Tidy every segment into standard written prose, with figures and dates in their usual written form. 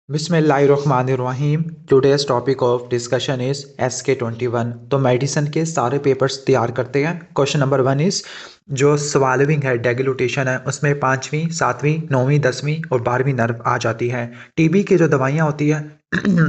बिस्मिल्लाहिर्रहमानिर्रहीम। Today's topic of discussion is SK21। तो medicine के सारे पेपर्स तैयार करते हैं। क्वेश्चन नंबर 1 इज जो स्वालविंग है, डेगलूटेशन है, उसमें 5वीं 7वीं 9वीं 10वीं और 12वीं नर्व आ जाती है। टीबी की जो दवाइयाँ होती है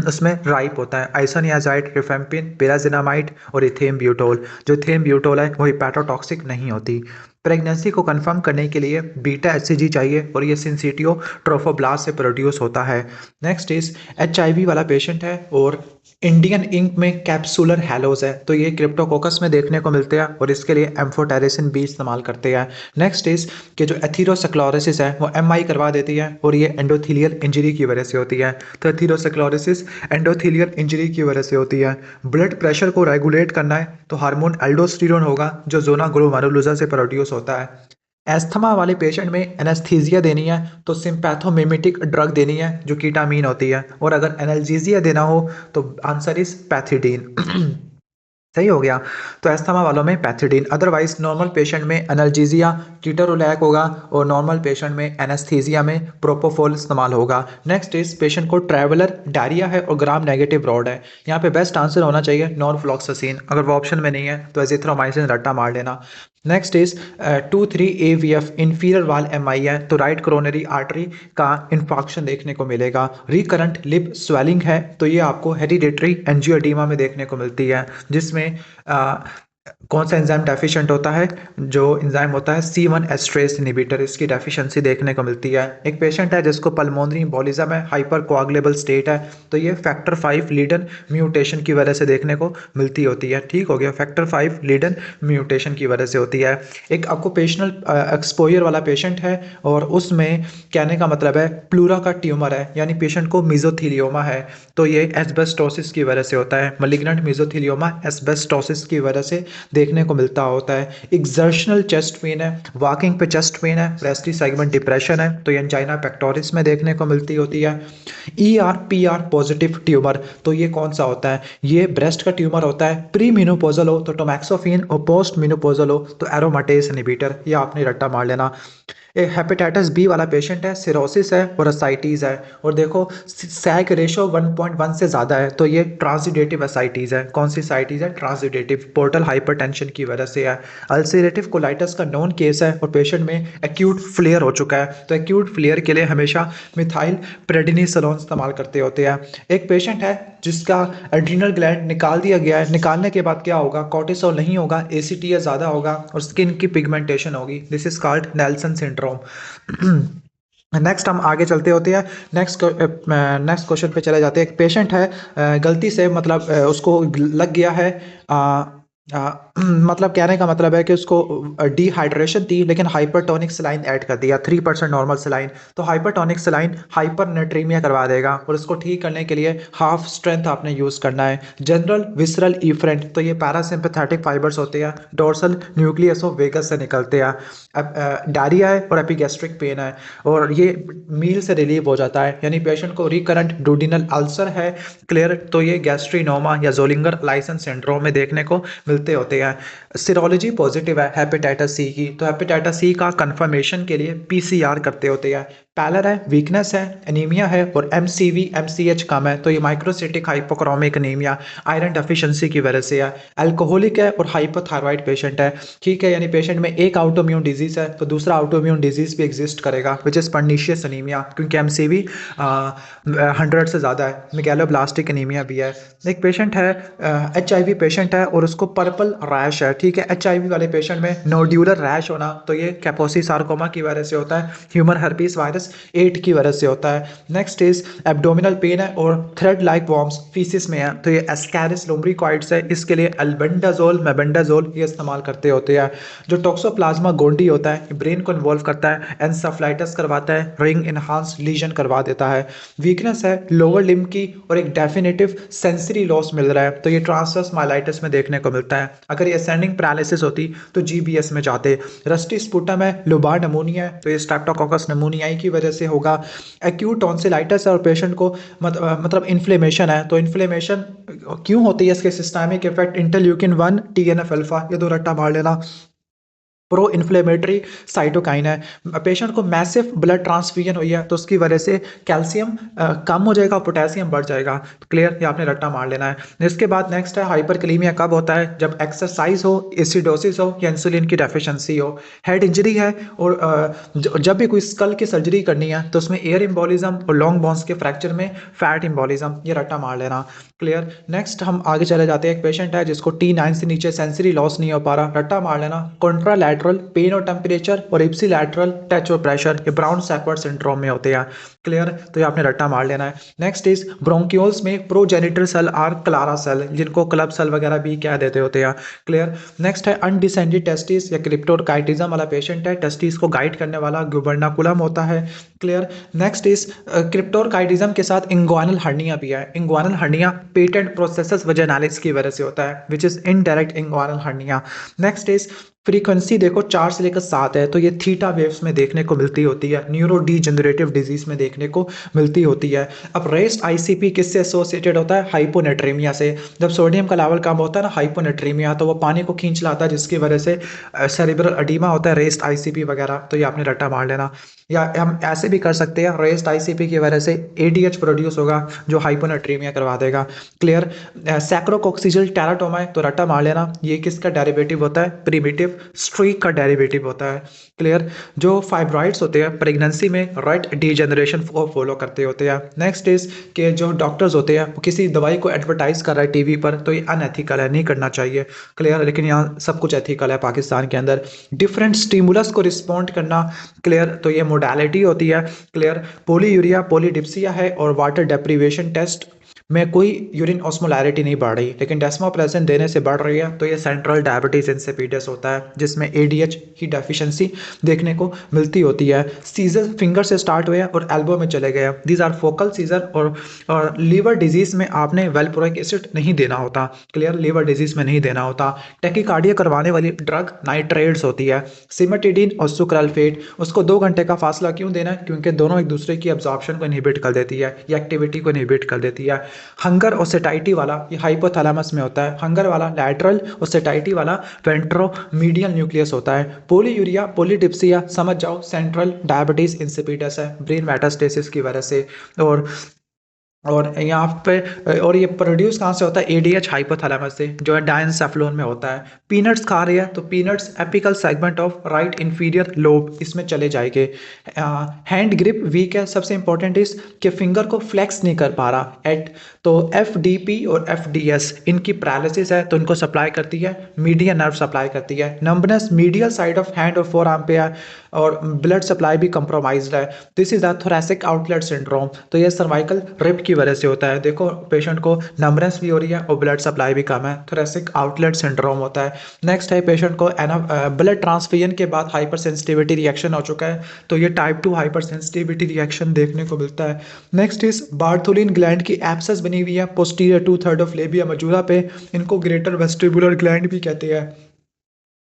उसमें राइप होता है आइसोनियाजाइड, रिफेम्पिन, पिराजिनामाइड और इथेम ब्यूटोल। जो इथेम ब्यूटोल है वो हिपैटोटॉक्सिक नहीं होती। प्रेगनेंसी को कंफर्म करने के लिए बीटा एचसीजी चाहिए और ये सिंसिटियो ट्रोफोब्लास्ट से प्रोड्यूस होता है। नेक्स्ट इज HIV वाला पेशेंट है और इंडियन इंक में कैप्सुलर हैलोज है, तो ये क्रिप्टोकोकस में देखने को मिलते हैं और इसके लिए एम्फोटेरिसिन भी इस्तेमाल करते हैं। नेक्स्ट इज कि जो एथीरोस्क्लेरोसिस है वो MI करवा देती है और ये एंडोथीलियल इंजरी की वजह से होती है। तो एथीरोस्क्लेरोसिस एंडोथीलियल इंजरी की वजह से होती है। ब्लड प्रेशर को रेगुलेट करना है तो हार्मोन एल्डोस्टेरोन होगा जो जोना ग्लोमेरुलुसा से प्रोड्यूस होता है। एस्थमा वाले पेशेंट में एनेस्थीसिया देनी है तो सिम्पैथोमिमेटिक ड्रग देनी है जो कीटामीन होती है, और अगर एनाल्जेसिया देना हो तो आंसर इज पैथिडीन। सही हो गया। तो एस्थमा वालों में पैथिडीन, अदरवाइज नॉर्मल पेशेंट में एनाल्जेसिया कीटोरोलैक होगा और नॉर्मल पेशेंट में एनेस्थीसिया में प्रोपोफोल इस्तेमाल होगा। नेक्स्ट इज पेशेंट को ट्रैवलर डायरिया है और ग्राम नेगेटिव रॉड है। यहाँ पे बेस्ट आंसर होना चाहिए नॉरफ्लॉक्सासिन। अगर वो ऑप्शन में नहीं है तो एजिथ्रोमाइसिन रट्टा मार लेना। नेक्स्ट इज 2,3-AVF इंफीरियर वाल MI है तो राइट कोरोनरी आर्टरी का इंफाक्शन देखने को मिलेगा। रिकरेंट लिप स्वेलिंग है तो ये आपको हेरिडेटरी एंजियोडीमा में देखने को मिलती है, जिसमें कौन सा एंजाइम डेफिशिएंट होता है? जो एंजाइम होता है C1 एस्ट्रेस इनहिबिटर, इसकी डेफिशिएंसी देखने को मिलती है। एक पेशेंट है जिसको पल्मोनरी एम्बोलिज्म है, हाइपर कोआगुलेबल स्टेट है, तो ये फैक्टर 5 लीडन म्यूटेशन की वजह से देखने को मिलती होती है। ठीक हो गया, फैक्टर 5 लीडन म्यूटेशन की वजह से होती है। एक ऑक्यूपेशनल एक्सपोजर वाला पेशेंट है और उसमें कहने का मतलब है प्लूरा का ट्यूमर है, यानी पेशेंट को मेसोथीलियोमा है, तो ये एस्बेस्टोसिस की वजह से होता है। मलिग्नेंट मेसोथीलियोमा एस्बेस्टोसिस की वजह से देखने को मिलता होता है। एक्सर्शनल चेस्ट पेन है, वॉकिंग पे चेस्ट पेन है, ब्रेस्टी सेगमेंट डिप्रेशन है, तो ये एंजाइना पेक्टोरिस में देखने को मिलती होती है। ER PR पॉजिटिव ट्यूमर, तो ये कौन सा होता है? ये ब्रेस्ट का ट्यूमर होता है। प्री मेनोपॉजल हो तो टोमैक्सोफिन और पोस्ट मेनोपॉजल हो तो एरोमाटेज इनहिबिटर, ये आपने रट्टा मार लेना। एक हेपेटाइटिस बी वाला पेशेंट है, सिरोसिस है और असाइटीज़ है, और देखो सैक रेशो 1.1 से ज़्यादा है तो ये ट्रांसुडेटिव असाइटीज़ है। कौन सी साइटीज़ है? ट्रांसुडेटिव, पोर्टल हाइपरटेंशन की वजह से है। अल्सरेटिव कोलाइटिस का नॉन केस है और पेशेंट में एक्यूट फ्लेयर हो चुका है, तो एक्यूट फ्लेयर के लिए हमेशा मिथाइल प्रेडिनिसोलोन इस्तेमाल करते होते हैं। एक पेशेंट है जिसका एड्रिनल ग्लैंड निकाल दिया गया है, निकालने के बाद क्या होगा? कॉर्टिसोल नहीं होगा, ACTH ज़्यादा होगा और स्किन की पिगमेंटेशन होगी। This is called Nelson syndrome. Next हम आगे चलते होते हैं। नेक्स्ट क्वेश्चन पे चले जाते हैं। एक पेशेंट है, गलती से मतलब उसको लग गया है, अ, मतलब कहने का मतलब है कि उसको डिहाइड्रेशन थी लेकिन हाइपरटोनिक सलाइन ऐड कर दिया, 3% नॉर्मल सलाइन, तो हाइपरटोनिक सलाइन हाइपरनेट्रीमिया करवा देगा और उसको ठीक करने के लिए हाफ स्ट्रेंथ आपने यूज़ करना है। जनरल विसरल इफ्रेंट, तो ये पैरासिम्पैथेटिक फाइबर्स होते हैं, डोर्सल न्यूक्लियस ऑफ वेगस से निकलते हैं। डायरिया है और एपिगैस्ट्रिक पेन है और ये मील से रिलीव हो जाता है, यानी पेशेंट को रिकरेंट डुडिनल अल्सर है क्लियर, तो ये गैस्ट्रिनोमा या जोलिंगर लाइसेंस सिंड्रोम में देखने को मिलते होते हैं। सीरोलॉजी पॉजिटिव है हेपेटाइटिस सी की, तो हेपेटाइटिस सी का कंफर्मेशन के लिए PCR करते होते हैं। पैलर है, वीकनेस है, एनीमिया है और MCV MCH कम है, तो ये microcytic hypochromic anaemia iron deficiency की वजह से है। अल्कोहलिक है और हाइपोथायराइड पेशेंट है, ठीक है, यानी पेशेंट में एक आउटोम्यून डिजीज है तो दूसरा आउटोम्यून डिजीज भी एग्जिस्ट करेगा विच इज पर्नीशियस एनीमिया, क्योंकि MCV 100 से ज़्यादा है। मेगैलोब्लास्टिक एनीमिया भी है। एक पेशेंट है, HIV पेशेंट है और उसको पर्पल रैश है, ठीक है। HIV वाले पेशेंट में नोड्यूलर रैश होना तो ये कैपोसी सार्कोमा की वजह से होता है, ह्यूमन हर्पीस वायरस 8 की वजह से होता है। नेक्स्ट इज एब्डोमिनल पेन है और थ्रेड लाइक वॉर्म्स फीसिस में है, तो ये एस्कैरिस लुम्ब्रिकॉइड्स है, इसके लिए अल्बेंडाजोल मेबेंडाजोल ये इस्तेमाल करते होते हैं। जो टॉक्सोप्लाज्मा गोंडी होता है ब्रेन को इन्वॉल्व करता है, एंसेफलाइटिस करवाता है, रिंग इनहांस लीजन करवा देता है। वीकनेस है लोअर लिम्ब की और एक डेफिनेटिव सेंसरी लॉस मिल रहा है, तो ये ट्रांसवर्स माइलाइटिस में देखने को मिलता है। अगर ये असेंडिंग पैरालिसिस होती तो GBS में जाते। रस्टी स्पुटम है, लोबार नमूनिया है, तो ये स्ट्रेप्टोकोकस नमूनियाई की वजह से होगा। एक्यूट टॉन्सिलाइटिस है और पेशेंट को मतलब इन्फ्लेमेशन है, तो इन्फ्लेमेशन क्यों होती है? इसके systemic effect interleukin 1 TNF alpha, ये दो रट्टा मार लेना। प्रो इन्फ्लेमेटरी साइटोकाइन है। पेशेंट को मैसिव ब्लड ट्रांसफ्यूजन हुई है तो उसकी वजह से कैल्शियम कम हो जाएगा, पोटेशियम बढ़ जाएगा। क्लियर, ये आपने रट्टा मार लेना है। इसके बाद नेक्स्ट है हाइपरकलीमिया कब होता है, जब एक्सरसाइज हो, एसिडोसिस हो या इंसुलिन की डेफिशिएंसी हो। हेड इंजरी है और जब भी कोई स्कल की सर्जरी करनी है तो उसमें एयर इम्बोलिज्म और लॉन्ग बोन्स के फ्रैक्चर में फैट इम्बोलिज्म, ये रट्टा मार लेना। क्लियर, नेक्स्ट हम आगे चले जाते हैं। एक पेशेंट है जिसको T9 से नीचे सेंसरी लॉस नहीं हो पा रहा, रट्टा मार लेना। कॉन्ट्रालैटरल पेन और टेम्परेचर और इप्सिलैटरल टच और प्रेशर, ये ब्राउन सैकवर्ड सिंड्रोम में होते हैं। क्लियर, तो ये आपने रट्टा मार लेना है। नेक्स्ट इज ब्रोंक्यूल्स में प्रोजेनिटल सेल आर क्लारा सेल, जिनको क्लब सेल वगैरह भी कह देते होते हैं। क्लियर, नेक्स्ट है अनडिसेंडेड टेस्टिस या क्रिप्टोकाइटिज्म वाला पेशेंट है, टेस्टिस को गाइड करने वाला गुबर्नाकुलम होता है। क्लियर, नेक्स्ट इज क्रिप्टोकाइटिज्म के साथ इंग्वानल हर्निया भी है। Inguinal hernia patent processus vaginalis की वजह से होता है, which is indirect inguinal hernia. Next is frequency देखो 4 से लेकर 7 है, तो ये थीटा वेव्स में देखने को मिलती होती है, न्यूरो डीजनरेटिव डिजीज में देखने को मिलती होती है। अब रेस्ट आईसीपी किससे एसोसिएटेड होता है, हाइपोनेट्रीमिया से। जब सोडियम का लेवल कम होता है ना, हाइपोनेट्रीमिया, तो वो पानी को खींच लाता है, जिसकी वजह से सेरिब्रल एडिमा होता है, रेस्ट आईसीपी वगैरह, तो ये आपने रट्टा मार लेना। या हम ऐसे भी कर सकते हैं, रेस्ट आईसीपी की वजह से एडीएच प्रोड्यूस होगा जो हाइपोनेट्रीमिया करवा देगा। क्लियर, सैक्रोकोक्सिजल टेराटोमा है तो रट्टा मार लेना, ये किसका डेरिवेटिव होता है, प्रिमिटिव स्ट्रीक का डेरिवेटिव होता है। क्लियर, जो फाइब्रॉइड्स होते हैं प्रेगनेंसी में रेट डीजनरेशन को फॉलो करते होते हैं। नेक्स्ट इज के जो डॉक्टर्स होते हैं वो किसी दवाई को एडवर्टाइज कर रहा है टीवी पर, तो ये अनएथिकल है, नहीं करना चाहिए। क्लियर, लेकिन यहाँ सब कुछ एथिकल है पाकिस्तान के अंदर। डिफरेंट स्टिमुलस को रिस्पॉन्ड करना, क्लियर, तो ये मोडालिटी होती है। क्लियर, पोलीयूरिया पोलीडिप्सिया है और वाटर डेप्रीवेशन टेस्ट में कोई यूरिन ऑस्मोलैरिटी नहीं बढ़ रही, लेकिन डेस्मोप्रेसिन देने से बढ़ रही है, तो ये सेंट्रल डायबिटीज इंसिपिडस होता है, जिसमें एडीएच की डेफिशिएंसी देखने को मिलती होती है। सीजर फिंगर से स्टार्ट हुए और एल्बो में चले गए, दीज आर फोकल सीजर। और लीवर डिजीज में आपने वेलप्रोइक एसिड नहीं देना होता। क्लियर, लीवर डिजीज में नहीं देना होता। टैकीकार्डिया करवाने वाली ड्रग नाइट्रेट्स होती है, सिमेटिडीन और सुक्रल्फेट। उसको 2 घंटे का फासला क्यों देना है, क्योंकि दोनों एक दूसरे की एब्जॉर्प्शन को इनहिबिट कर देती है या एक्टिविटी को इनहिबिट कर देती है। हंगर और सेटाइटी वाला ये हाइपोथैलेमस में होता है, हंगर वाला लैटरल और सेटाइटी वाला वेंट्रोमीडियल न्यूक्लियस होता है। पोलीयूरिया पोलीडिप्सिया समझ जाओ सेंट्रल डायबिटीज इंसिपिडस है, ब्रेन मेटास्टेसिस की वजह से। और यहाँ पे और ये प्रोड्यूस कहाँ से होता है, एडीएच हाइपोथैलेमस से, जो है डायनसेफ्लोन में होता है। पीनट्स खा रही है तो peanuts apical segment of right inferior lobe इसमें चले जाएंगे। हैंड ग्रिप वीक है, सबसे इंपॉर्टेंट इस कि फिंगर को फ्लेक्स नहीं कर पा रहा एट, तो एफडीपी और एफडीएस इनकी पैरालिसिस है, तो इनको सप्लाई करती है मीडियन नर्व सप्लाई करती है। Numbness medial side of hand और फोर आर्म पे है और ब्लड सप्लाई भी कंप्रोमाइज्ड है। This is the thoracic outlet syndrome, तो ये सर्वाइकल रिप की वजह से होता है। देखो पेशेंट को नंबनेस भी हो रही है और ब्लड सप्लाई भी कम है, थोरैसिक आउटलेट सिंड्रोम होता है। नेक्स्ट है पेशेंट को ब्लड ट्रांसफ्यूजन के बाद हाइपर सेंसिटिविटी रिएक्शन हो चुका है, तो ये टाइप 2 हाइपर सेंसिटिविटी रिएक्शन देखने को मिलता है। नेक्स्ट इज बार्थोलिन ग्लैंड की एब्सेस बनी हुई है पोस्टीरियर 2/3 ऑफ लेबिया मजूरा पे, इनको ग्रेटर वेस्टिबुलर ग्लैंड भी कहते हैं।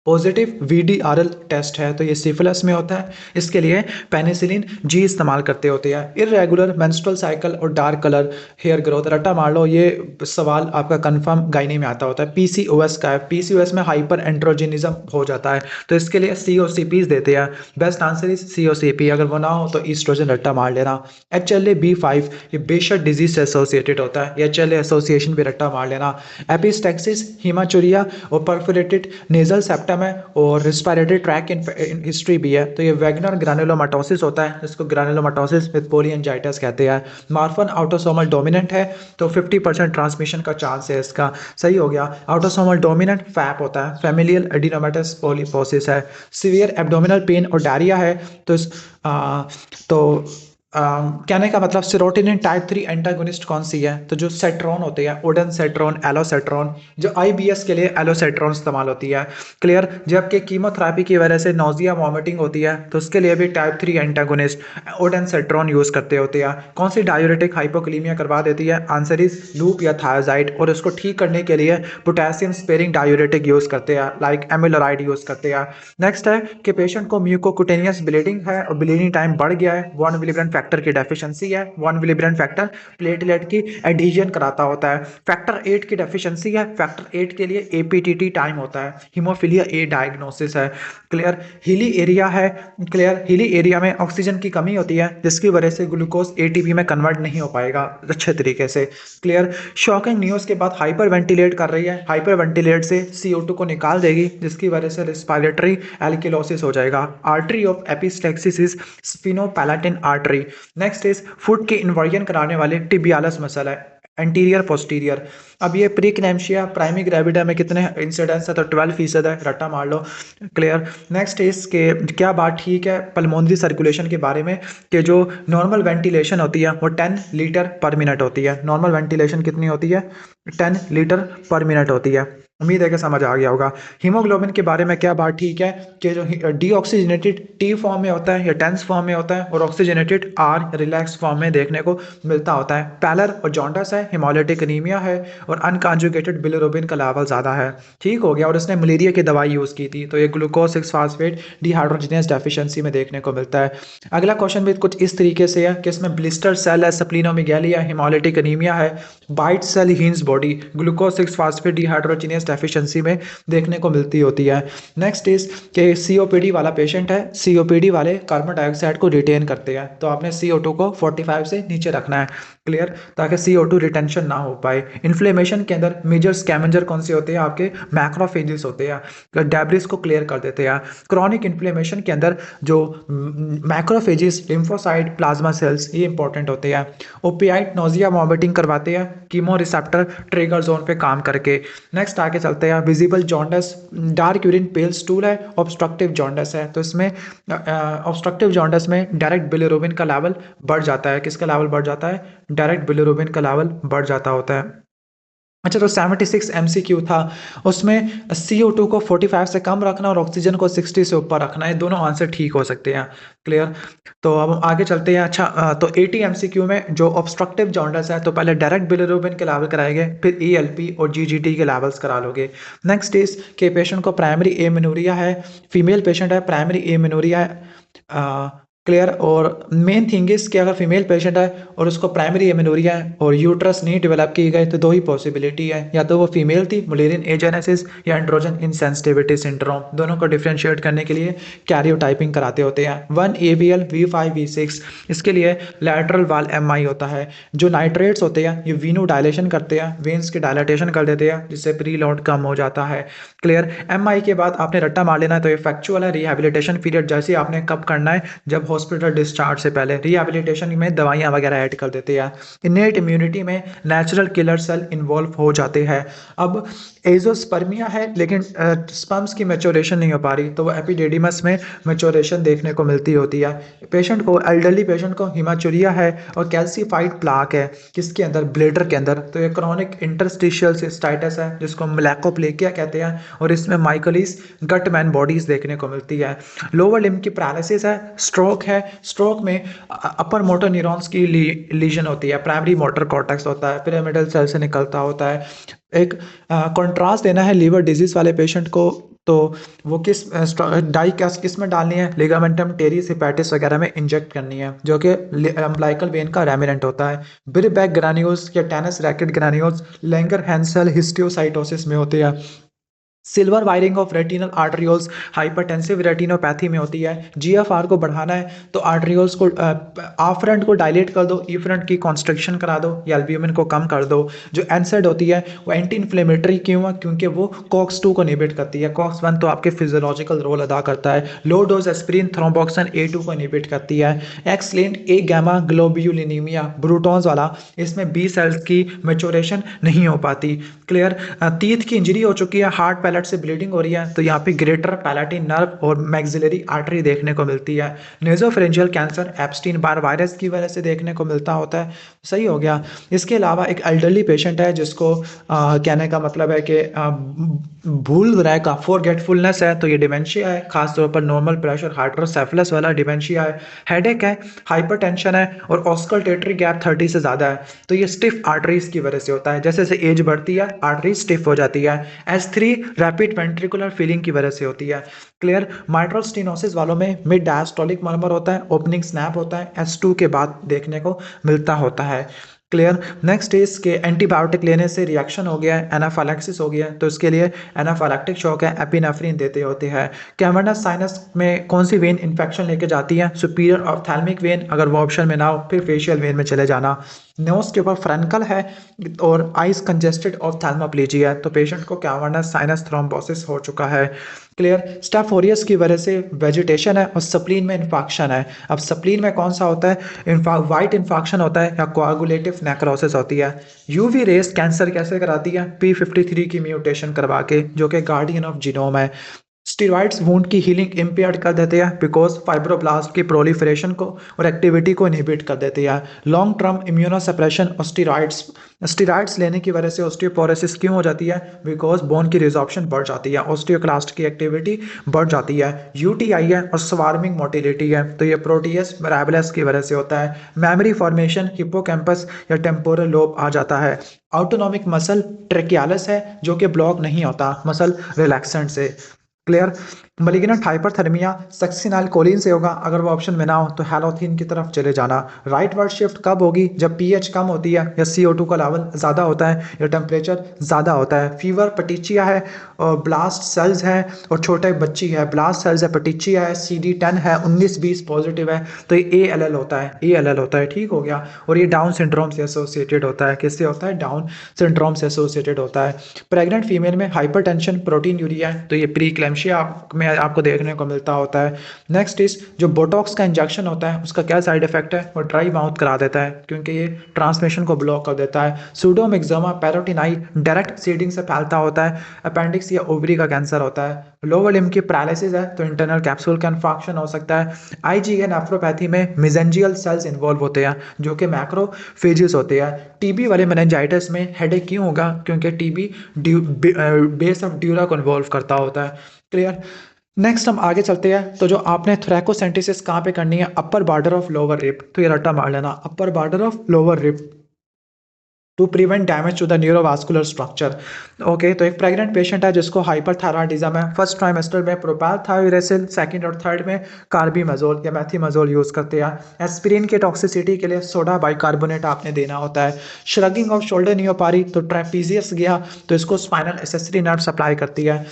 पॉजिटिव वीडीआरएल टेस्ट है तो ये सिफिलिस में होता है, इसके लिए पेनिसिलिन जी इस्तेमाल करते होते हैं। इरेगुलर मेंस्ट्रुअल साइकिल और डार्क कलर हेयर ग्रोथ, रट्टा मार लो, ये सवाल आपका कंफर्म गायनी में आता होता है। पीसीओएस का है, पीसीओएस में हाइपर एंड्रोजिनिज्म हो जाता है, तो इसके लिए सीओसीपीज देते हैं। बेस्ट आंसर इज सीओसीपी, अगर वो ना हो तो ईस्ट्रोजन रट्टा मार लेना। HLA-B5 ये बेशर डिजीज से एसोसिएटेड होता है, HLA एसोसिएशन भी रट्टा मार लेना। एपिस्टेक्सिस हिमाचुरिया और परफोरेटेड नेजल सेप्टम है और रिस्पिरेटरी ट्रैक हिस्ट्री भी है, तो ये वैगनर ग्रैनुलोमाटोसिस होता है, जिसको ग्रैनुलोमाटोसिस विद पोलियंजाइटिस कहते हैं। मार्फन ऑटोसोमल डोमिनेंट है तो 50% ट्रांसमिशन का चांस है इसका, सही हो गया। ऑटोसोमल डोमिनेंट फैप होता है, फैमिलियल एडिनोमेटस पॉलीपोसिस है। सीवियर एब्डोमिनल पेन और डायरिया है तो कहने का मतलब सेरोटोनिन टाइप 3 एंटागोनिस्ट कौन सी है, तो जो सेट्रॉन होते हैं, ओडन सेट्रॉन, एलोसेट्रॉन, जो आईबीएस के लिए एलोसेट्रॉन इस्तेमाल होती है। क्लियर, जबकि कीमोथेरेपी की वजह से नोजिया वॉमिटिंग होती है तो उसके लिए भी टाइप 3 एंटागोनिस्ट ओडन सेट्रॉन यूज़ करते होते हैं। कौन सी डायूरेटिक हाइपोकलीमिया करवा देती है, आंसर इज लूप या थायोजाइड, और इसको ठीक करने के लिए पोटेशियम स्पेरिंग डायूरेटिक यूज़ करते हैं, लाइक एमिलोराइड यूज़ करते हैं। नेक्स्ट है कि पेशेंट को म्यूकोकुटेनियस ब्लीडिंग है और ब्लीडिंग टाइम बढ़ गया है, 1 मिलीग्राम फैक्टर की डेफिशिएंसी है, वन विलिब्रियन फैक्टर प्लेटलेट की एडिशन कराता होता है। फैक्टर 8 की डेफिशिएंसी है, फैक्टर 8 के लिए एपीटीटी टाइम होता है, हीमोफीलिया ए डायग्नोसिस है। क्लियर। हिली एरिया है, क्लियर, हिली एरिया में ऑक्सीजन की कमी होती है जिसकी वजह से ग्लूकोज एटीपी में कन्वर्ट नहीं हो पाएगा अच्छे तरीके से। क्लियर। शॉकिंग न्यूज़ के बाद हाइपर वेंटिलेट कर रही है, हाइपर वेंटिलेट से CO2 को निकाल देगी जिसकी वजह से रिस्पायरेटरी एल्किलोसिस हो जाएगा। Artery of epistaxis is sphenopalatine artery. Next is foot की इन्वर्जन कराने वाले टिबियालस मसल है, एंटीरियर पोस्टीरियर। अब ये प्रीक्लैम्सिया प्राइमरी ग्रेविटा में कितने इंसिडेंस है, तो 12% है, रट्टा मार लो। क्लियर। नेक्स्ट इज के क्या बात ठीक है पल्मोनरी सर्कुलेशन के बारे में कि जो नॉर्मल वेंटिलेशन होती है वो 10 लीटर पर मिनट होती है। नॉर्मल वेंटिलेशन कितनी होती है, 10 लीटर पर मिनट होती है। उम्मीद है कि समझ आ गया होगा। हीमोग्लोबिन के बारे में क्या बात ठीक है कि जो डीऑक्सीजनेटेड टी फॉर्म में होता है या टेंस फॉर्म में होता है और ऑक्सीजनेटेड आर रिलैक्स फॉर्म में देखने को मिलता होता है। पैलर और जॉन्डस है, हिमोलिटिक एनीमिया है और अनकॉन्जुगेटेड बिलिरुबिन का लेवल ज़्यादा है। ठीक हो गया। और उसने मलेरिया की दवाई यूज़ की थी, तो ये ग्लूकोज 6 फास्फेट डिहाइड्रोजनेस डेफिशिएंसी में देखने को मिलता है। अगला क्वेश्चन भी कुछ इस तरीके से है कि इसमें ब्लिस्टर सेल है, स्प्लीनोमेगैलिया, हिमोलिटिक एनीमिया है, bite cell Heinz body, glucose 6 phosphate dehydrogenase deficiency में देखने को मिलती होती है। नेक्स्ट इज कि COPD वाला पेशेंट है, COPD वाले कार्बन डाइऑक्साइड को रिटेन करते हैं, तो आपने CO2 को 45 से नीचे रखना है। क्लियर, ताकि CO2 रिटेंशन ना हो पाए। इन्फ्लेमेशन के अंदर मेजर स्कैवेंजर कौन से होते हैं, आपके मैक्रोफेजेस होते हैं, डेब्रिस को क्लियर कर देते हैं। क्रॉनिक इन्फ्लेमेशन के अंदर जो मैक्रोफेजेस, लिम्फोसाइट, प्लाज्मा सेल्स, ये इंपॉर्टेंट होते हैं। ओपियाइड नोजिया वॉमिटिंग करवाते हैं कीमो रिसेप्टर ट्रिगर जोन पे काम करके। नेक्स्ट आगे चलते हैं। विजिबल जॉन्डस, डार्क यूरिन पेल स्टूल है, ऑब्स्ट्रक्टिव जॉन्डस है, तो इसमें ऑब्स्ट्रक्टिव जॉन्डस में डायरेक्ट बिलिरुबिन का लेवल बढ़ जाता है। किसका लेवल बढ़ जाता है, डायरेक्ट बिलिरुबिन का लेवल बढ़ जाता होता है। अच्छा, तो 76 MCQ था, उसमें CO2 को 45 से कम रखना और ऑक्सीजन को 60 से ऊपर रखना है, दोनों आंसर ठीक हो सकते हैं। क्लियर। तो अब आगे चलते हैं। अच्छा, तो 80 MCQ में जो ऑब्स्ट्रक्टिव जॉन्डस है तो पहले डायरेक्ट बिलिरुबिन के लेवल कराएंगे, फिर ELP और GGT के लेवल्स करा लोगे। नेक्स्ट इज के पेशेंट को प्राइमरी एमेनोरिया है, फीमेल पेशेंट है, प्राइमरी एमेनोरिया है। क्लियर। और मेन थिंग इज कि अगर फीमेल पेशेंट है और उसको प्राइमरी एमेनोरिया है और यूट्रस नहीं डेवलप की गई, तो दो ही पॉसिबिलिटी है, या तो वो फीमेल थी, मुलेरियन एजेनेसिस, या एंड्रोजन इनसेंसिटिविटी सिंड्रोम। दोनों को डिफरेंशिएट करने के लिए कैरियोटाइपिंग कराते होते हैं। 1 ABL V5 V6, इसके लिए लैटरल वाल MI होता है। जो नाइट्रेट्स होते हैं ये वीनो डायलेशन करते हैं, वेन्स के डायलेटेशन कर देते हैं जिससे प्रीलोड कम हो जाता है। क्लियर। MI के बाद आपने रट्टा मार लेना है, तो ये फैक्चुअल है। रिहैबिलिटेशन पीरियड जैसे आपने कब करना है, जब हॉस्पिटल डिस्चार्ज से पहले। रिहैबिलिटेशन में दवाइयां वगैरह ऐड कर देते हैं। इनेट इम्यूनिटी में नेचुरल किलर सेल इन्वॉल्व हो जाते हैं। अब एजोस्पर्मिया है लेकिन स्पर्म्स की मैच्योरेशन नहीं हो पा रही, तो वो एपिडिडिमस में मैच्योरेशन देखने को मिलती होती है। पेशेंट को, एल्डरली पेशेंट को हिमाचुरिया है और कैल्सीफाइड प्लाक है किसके अंदर, ब्लेडर के अंदर, तो ये क्रॉनिक इंटरस्टिशियल सिस्टाइटिस है जिसको मलैकोप्लेकिया कहते हैं और इसमें माइकलिस गटमैन बॉडीज देखने को मिलती है। लोअर लिम्ब की पैरालिसिस है, स्ट्रोक है, स्ट्रोक में अपर मोटर न्यूरॉन्स की लीजन होती है, प्राइमरी मोटर कॉर्टेक्स होता है, पिरामिडल सेल से निकलता होता है। एक कंट्रास्ट देना है लीवर डिजीज वाले पेशेंट को, तो वो किस डाई किस में डालनी है, लिगामेंटम टेरिस हेपेटिस वगैरह में इंजेक्ट करनी है, जो कि अम्बिलिकल वेन का रेमिनेंट होता है। बिरबैक ग्रैन्यूल्स या tennis racket granules Langerhans histiocytosis में होते हैं। Silver wiring of retinal arterioles hypertensive retinopathy में होती है। GFR को बढ़ाना है तो आर्टरियोल्स को आफ्रंट को डायलेट कर दो, ईफ्रंट की कॉन्स्ट्रिक्शन करा दो या एल्ब्यूमिन को कम कर दो। जो एनसेड होती है वो एंटी इन्फ्लेमेटरी क्यों है, क्योंकि वो COX-2 को इनहिबिट करती है। COX-1 तो आपके फिजियोलॉजिकल रोल अदा करता है। Low dose aspirin thromboxane A2 को इनहिबिट करती है। एक्स लिंक्ड ए गैमा ग्लोब्यूलिनीमिया ब्रूटॉन्स वाला, इसमें B सेल्स की मैच्योरेशन नहीं हो पाती। क्लियर। टीथ की इंजरी हो चुकी है, हार्ट पैलेट से ब्लीडिंग हो रही है, तो यहाँ पे ग्रेटर पैलेटिन नर्व और मैक्सिलरी आर्टरी देखने को मिलती है। Nasopharyngeal cancer Epstein Barr virus की वजह से देखने को मिलता होता है। सही हो गया। इसके अलावा एक एल्डरली पेशेंट है जिसको कहने का मतलब है कि भूल रहा है, फॉरगेटफुलनेस है, तो ये डिमेंशिया है, खासतौर पर नॉर्मल प्रेशर हाइड्रोसेफलस वाला डिमेंशिया है। हेडेक है, हाइपरटेंशन है और ऑस्कल्टेटरी गैप 30 से ज़्यादा है, तो ये स्टिफ आर्टरीज की वजह से होता है। जैसे जैसे एज बढ़ती है आर्टरी स्टिफ हो जाती है। S3 रैपिड वेंट्रिकुलर फीलिंग की वजह से होती है। क्लियर। माइट्रल स्टेनोसिस वालों में मिड डायस्टोलिक मर्मर होता है, ओपनिंग स्नैप होता है, S2 के बाद देखने को मिलता होता है। क्लियर। नेक्स्ट इज के एंटीबायोटिक लेने से रिएक्शन हो गया है, एनाफाइलैक्सिस हो गया है, तो इसके लिए एनाफाइलैक्टिक शॉक है, एपिनेफ्रिन देते होते हैं। कैवर्नस साइनस में कौन सी वेन इन्फेक्शन लेके जाती है? सुपीरियर ऑप्थेल्मिक वेन, अगर वो ऑप्शन में ना हो फिर फेशियल वेन में चले जाना। नोज के ऊपर फ्रंकल है और आइज कंजेस्टेड ऑप्थेल्मोप्लेजिया है, तो पेशेंट को कैवर्नस साइनस थ्रोम्बोसिस हो चुका है। क्लियर। स्टेफ ऑरियस की वजह से वेजिटेशन है और सप्लीन में इन्फेक्शन है। अब सप्लीन में कौन सा होता है? वाइट इन्फेक्शन होता है या कोआगुलेटिव नेक्रोसिस होती है। यूवी रेस कैंसर कैसे कराती है? P53 की म्यूटेशन करवा के, जो कि गार्डियन ऑफ जीनोम है। स्टीरॉइड्स वुंड की हीलिंग इम्पेयर्ड कर देते हैं बिकॉज फाइब्रोब्लास्ट की प्रोलिफरेशन को और एक्टिविटी को इनहिबिट कर देते हैं। लॉन्ग टर्म इम्यूनोसप्रेशन और स्टीरॉइड्स लेने की वजह से ऑस्टियोपोरोसिस क्यों हो जाती है? बिकॉज बोन की रिजॉर्प्शन बढ़ जाती है, ऑस्टियोक्लास्ट की एक्टिविटी बढ़ जाती है। यूटीआई है और स्वार्मिंग मोटिलिटी है, तो ये प्रोटियस मिराबिलिस की वजह से होता है। मेमोरी फॉर्मेशन हिप्पोकैम्पस या टेम्पोरल लोब आ जाता है। ऑटोनॉमिक मसल ट्रेकियालिस है जो कि ब्लॉक नहीं होता मसल रिलैक्सेंट से। Clear. Malignant hyperthermia succinyl choline से होगा, अगर वो ऑप्शन में ना हो तो हैलोथीन की तरफ चले जाना। राइट वर्ड शिफ्ट कब होगी? जब पीएच कम होती है या CO2 का लेवल ज़्यादा होता है या टेम्परेचर ज़्यादा होता है। फीवर पटीचिया है और ब्लास्ट सेल्स है और छोटे बच्ची है, ब्लास्ट सेल्स है, पटीचिया है, CD10 है, 19-20 पॉजिटिव है, तो ये ALL होता है, ALL होता है। ठीक हो गया। और ये डाउन सिंड्रोम से एसोसिएटेड होता है। किससे होता है? डाउन सिंड्रोम से एसोसिएटेड होता है। प्रेग्नेंट फीमेल में हाइपरटेंशन प्रोटीन यूरिया है, तो ये प्रीक्लेम्शिया में आपको देखने को मिलता होता है। नेक्स्ट इज जो बोटॉक्स का इंजेक्शन होता है उसका क्या साइड इफेक्ट है? वो ड्राई माउथ करा देता है क्योंकि ये ट्रांसमिशन को ब्लॉक कर देता है। सूडोमिक्सोमा पैरोटिनाई डायरेक्ट सीडिंग से फैलता होता है। अपेंडिक्स या ओवरी का कैंसर होता है। लोअर लिम्ब की पैरालिसिस है तो इंटरनल कैप्सूल का इन्फेक्शन हो सकता है। IgA नेफ्रोपैथी में मेसेंजियल सेल्स इन्वॉल्व होते हैं जो कि मैक्रोफेजेस होते हैं। टीबी वाले मेनिंजाइटिस में हेडेक क्यों होगा? क्योंकि टीबी बेस ऑफ ड्यूरा को इन्वॉल्व करता होता है। क्लियर। नेक्स्ट हम आगे चलते हैं। तो जो आपने थ्रैकोसेंटिसिस कहाँ पे करनी है? Upper border of lower rib, तो ये रट्टा मार लेना, upper border of lower rib to prevent damage to the neurovascular structure. Okay, तो एक प्रेग्नेंट पेशेंट है जिसको हाइपरथायरॉयडिज्म है। फर्स्ट ट्राइमेस्टर में प्रोपालथायोरेसिल, सेकंड और थर्ड में कार्बिमazole या मेथिमazole यूज़ करते हैं। एस्पिरिन के टॉक्सिसिटी के लिए सोडा बाइकार्बोनेट आपने देना होता है। श्रगिंग ऑफ शोल्डर नियोपारी, तो ट्रेपीजियस गया तो इसको स्पाइनल एक्सेसरी नर्व सप्लाई करती है।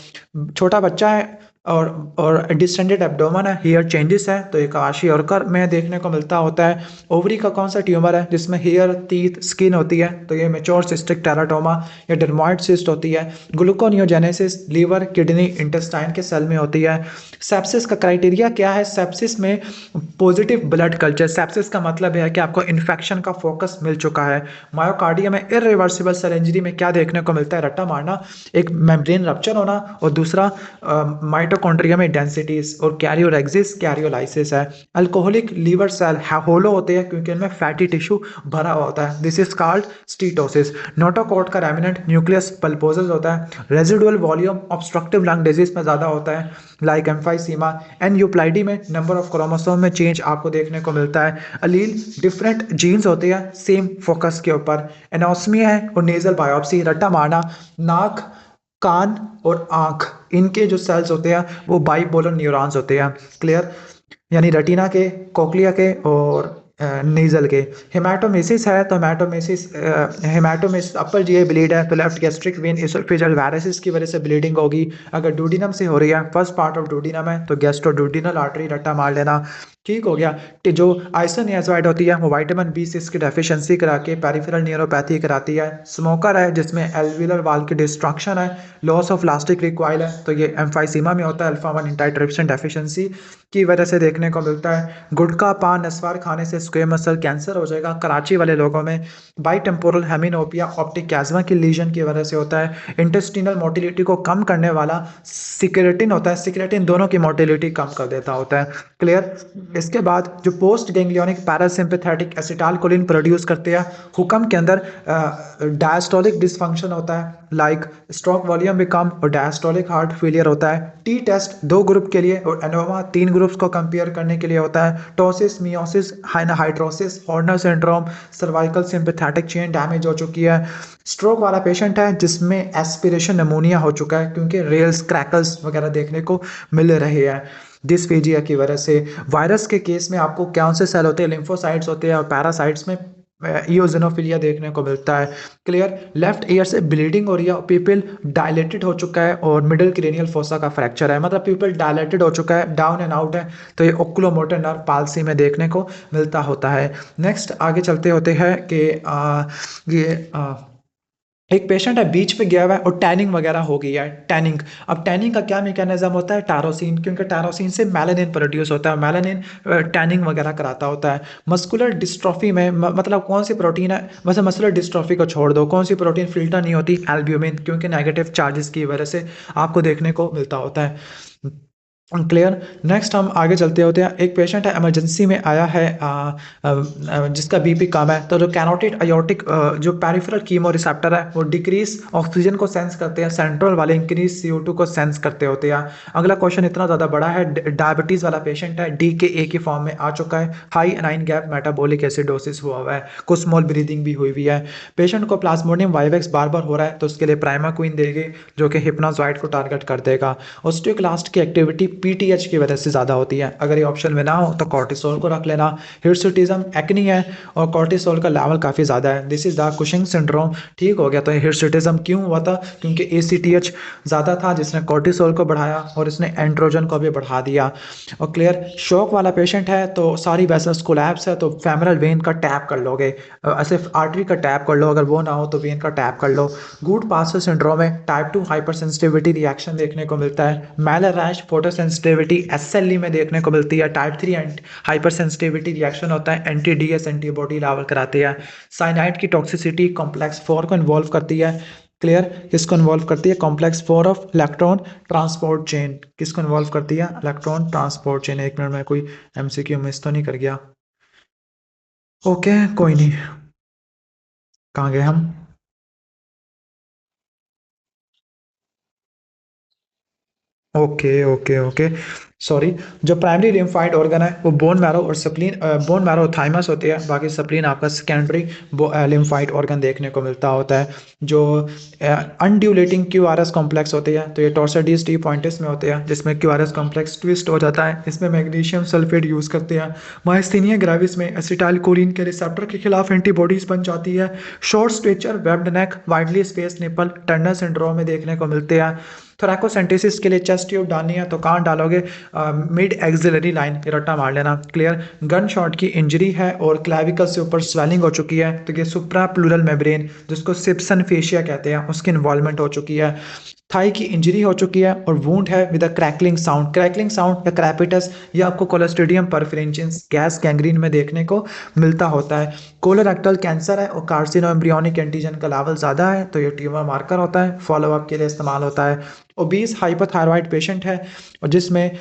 छोटा बच्चा है और डिस्टेंडेड एब्डोमन है, हेयर चेंजेस है, तो एक आशी और में देखने को मिलता होता है। ओवरी का कौन सा ट्यूमर है जिसमें हेयर, टीथ, स्किन होती है? तो ये मेच्योर सिस्टिक टेराटोमा या डर्मोइड सिस्ट होती है। ग्लूकोनियोजेनेसिस लीवर, किडनी, इंटेस्टाइन के सेल में होती है। सेप्सिस का क्राइटेरिया क्या है? सेप्सिस में पॉजिटिव ब्लड कल्चर। सेप्सिस का मतलब है कि आपको इन्फेक्शन का फोकस मिल चुका है। मायोकार्डियम में इरिवर्सिबल सेल इंजरी में क्या देखने को मिलता है? रट्टा मारना, एक मेम्ब्रेन रप्चर होना और दूसरा माइटोकॉन्ड्रिया में डेंसिटीज और कैरियोरेक्सिस कैरियोलाइसिस है। अल्कोहलिक लीवर सेल होलो होते हैं क्योंकि इनमें फैटी टिश्यू भरा होता है। This is called steatosis. नोटोकॉट का रेमिनेंट न्यूक्लियस पल्पोसस होता है। Residual volume obstructive lung disease में ज़्यादा होता है लाइक एम्फाइसीमा। एनयूप्लाइडी में नंबर ऑफ क्रोमोसोम में चेंज आपको देखने को मिलता है। अलील डिफरेंट जीन्स होते हैं सेम फोकस के ऊपर। एनोस्मिया है और नेजल बायोप्सी, रट्टा मारना, नाक, कान और आंख, इनके जो सेल्स होते हैं वो बाइपोलर न्यूरॉन्स होते हैं। क्लियर। यानी रेटिना के, कोक्लिया के और नेजल के। हेमाटोमेसिस है तो हेमाटोमेसिस अपर जीआई ब्लीड है तो left gastric when oesophageal viruses की वजह से ब्लीडिंग होगी। अगर डूडिनम से हो रही है, फर्स्ट पार्ट ऑफ डूडिनम है तो गैस्ट्रोडूडिनल आर्टरी, रट्टा मार लेना। ठीक हो गया। जो आइसोनियाज़ाइड होती है वो विटामिन B6 की डेफिशिएंसी करा के पेरिफेरल न्यूरोपैथी कराती है। स्मोकर है जिसमें एल्विलर वाल की डिस्ट्रक्शन है, लॉस ऑफ इलास्टिक रिकॉइल है, तो ये एम्फाइसीमा में होता है। अल्फा 1 एंटीट्रिप्सिन डेफिशिएंसी की वजह से देखने को मिलता है। गुटखा, पान, नस्वार खाने से स्क्वेयर मसल कैंसर हो जाएगा कराची वाले लोगों में। बाइटेम्पोरल हेमिनोपिया ऑप्टिक कैज़मा की लीजन की वजह से होता है। इंटेस्टिनल मोटिलिटी को कम करने वाला सिक्रेटिन होता है, सिक्रेटिन दोनों की मोटिलिटी कम कर देता होता है। क्लियर। इसके बाद जो post ganglionic parasympathetic acetylcholine produce करते हैं। हुक्म के अंदर डायस्टोलिक डिसफंक्शन होता है, लाइक स्ट्रोक वॉल्यूम भी कम और डायस्टोलिक हार्ट फेलियर होता है। टी टेस्ट 2 ग्रुप के लिए और एनोवा 3 ग्रुप्स को कंपेयर करने के लिए होता है। Ptosis, meiosis, hidrosis, Horner syndrome, cervical sympathetic chain damage हो चुकी है। स्ट्रोक वाला पेशेंट है जिसमें एस्पिरेशन नमूनिया हो चुका है क्योंकि रेल्स क्रैकल्स वगैरह देखने को मिल रहे हैं डिस्फेजिया की वजह से। वायरस के केस में आपको कौन से सेल होते हैं, लिम्फोसाइट्स होते हैं और पैरासाइट्स में इयोजिनोफिलिया देखने को मिलता है। क्लियर। लेफ्ट ईयर से ब्लीडिंग हो रही है, पीपल डायलेटेड हो चुका है और मिडिल क्रेनियल फोसा का फ्रैक्चर है, मतलब पीपल डायलेटेड हो चुका है, डाउन एंड आउट है, तो ये ओकुलोमोटर नर्व पाल्सी में देखने को मिलता होता है। नेक्स्ट आगे चलते होते हैं कि ये एक पेशेंट है बीच पे गया हुआ है और टैनिंग वगैरह हो गई है। टैनिंग, अब टैनिंग का क्या मैकेनिज्म होता है, टायरोसिन, क्योंकि टायरोसिन से मेलानिन प्रोड्यूस होता है, मेलानिन टैनिंग वगैरह कराता होता है। मस्कुलर डिस्ट्रॉफी में मतलब कौन सी प्रोटीन है, वैसे मस्कुलर डिस्ट्रॉफी को छोड़ दो, कौन सी प्रोटीन फिल्टर नहीं होती, एल्ब्यूमिन, क्योंकि नेगेटिव चार्जेस की वजह से आपको देखने को मिलता होता है। क्लियर। नेक्स्ट हम आगे चलते होते हैं। एक पेशेंट है इमरजेंसी में आया है जिसका बीपी कम है, तो जो कैरोटिड अयोर्टिक जो पेरिफेरल कीमो रिसेप्टर है वो डिक्रीज ऑक्सीजन को सेंस करते हैं, सेंट्रल वाले इंक्रीज CO2 को सेंस करते होते हैं। अगला क्वेश्चन इतना ज़्यादा बड़ा है, डायबिटीज़ वाला पेशेंट है, DKA की फॉर्म में आ चुका है, high anion gap metabolic acidosis हुआ हुआ है, कुछ स्मॉल ब्रीदिंग भी हुई है। पेशेंट को प्लाज्मोडियम वाइवेक्स बार बार हो रहा है, तो उसके लिए प्राइमाक्विन देंगे जो कि हिप्नोज़ॉइड को टारगेट कर देगा। ऑस्टियोक्लास्ट की एक्टिविटी PTH की वजह से ज़्यादा होती है, अगर ये ऑप्शन में ना हो तो कॉर्टिसोल को रख लेना। हिर्सुटिज्म एक्नी है और कॉर्टिसोल का लेवल काफ़ी ज़्यादा है, this is the Cushing syndrome. ठीक हो गया। तो हिर्सुटिज्म क्यों हुआ था, क्योंकि ACTH ज़्यादा था जिसने कॉर्टिसोल को बढ़ाया और इसने एंड्रोजन को भी बढ़ा दिया। और क्लियर। शॉक वाला पेशेंट है तो सारी वेसल्स कोलैप्स है, तो फेमरल वेन का टैप कर लोगे, ऐसे आर्टरी का टैप कर लो, अगर वो ना हो तो वेन का टैप कर लो। गुड पास्टर सिंड्रोम में टाइप 2 हाइपर सेंसिटिविटी रिएक्शन देखने को मिलता है। मैलर रैश फोटो सेंसिटिविटी SLE में देखने को मिलती है। टाइप 3 हाइपर सेंसिटिविटी रिएक्शन होता है, NTDS एंटीबॉडी लेवल कराते हैं। साइनाइड की टॉक्सिसिटी कॉम्प्लेक्स 4 को इन्वॉल्व करती है। क्लियर। किसको इन्वॉल्व करती है, complex 4 of electron transport chain किसको इन्वॉल्व करती है, इलेक्ट्रॉन ट्रांसपोर्ट चेन। एक मिनट में कोई MCQ मिस तो नहीं कर गया। ओके कोई नहीं, कहाँ गए हम। Okay okay okay, sorry. जो प्राइमरी लिम्फाइड ऑर्गन है वो बोन मैरो और स्प्लीन, बोन मैरो थाइमस होती है, बाकी स्प्लीन आपका सेकेंडरी लिम्फाइड ऑर्गन देखने को मिलता होता है। जो अनड्यूलेटिंग QRS कॉम्प्लेक्स होती है, तो ये टॉर्सोडीज टी पॉइंटिस में होते हैं, जिसमें QRS कॉम्प्लेक्स ट्विस्ट हो जाता है, इसमें मैग्नीशियम सल्फेट यूज़ करते हैं। माइस्थीनिया ग्रेविस में एसिटाइलकोलिन के रिसेप्टर के खिलाफ एंटीबॉडीज बन जाती है। Short stature, webbed neck, widely space nipple Turner syndrome में देखने को मिलते हैं। थोरैकोसेंटेसिस के लिए चेस्ट ट्यूब डालनी है तो कहाँ डालोगे, मिड एक्सिलरी लाइन, रट्टा मार लेना। क्लियर। गन शॉट की इंजरी है और क्लैविकल से ऊपर स्वेलिंग हो चुकी है, तो ये सुप्रा प्लूरल मेम्ब्रेन जिसको सिप्सन फेशिया कहते हैं उसकी इन्वॉल्वमेंट हो चुकी है। थाई की इंजरी हो चुकी है और वूंड है विद अ क्रैकलिंग साउंड या क्रैपिटस या आपको कोलोस्ट्रीडियम परफरेंशियंस गैस गैंग्रीन में देखने को मिलता होता है। कोलोरेक्टल कैंसर है और कार्सिनो एम्ब्रियोनिक एंटीजन का लेवल ज़्यादा है, तो ये ट्यूमर मार्कर होता है, फॉलोअप के लिए इस्तेमाल होता है। ओबीस हाइपोथायरॉइड पेशेंट है और जिसमें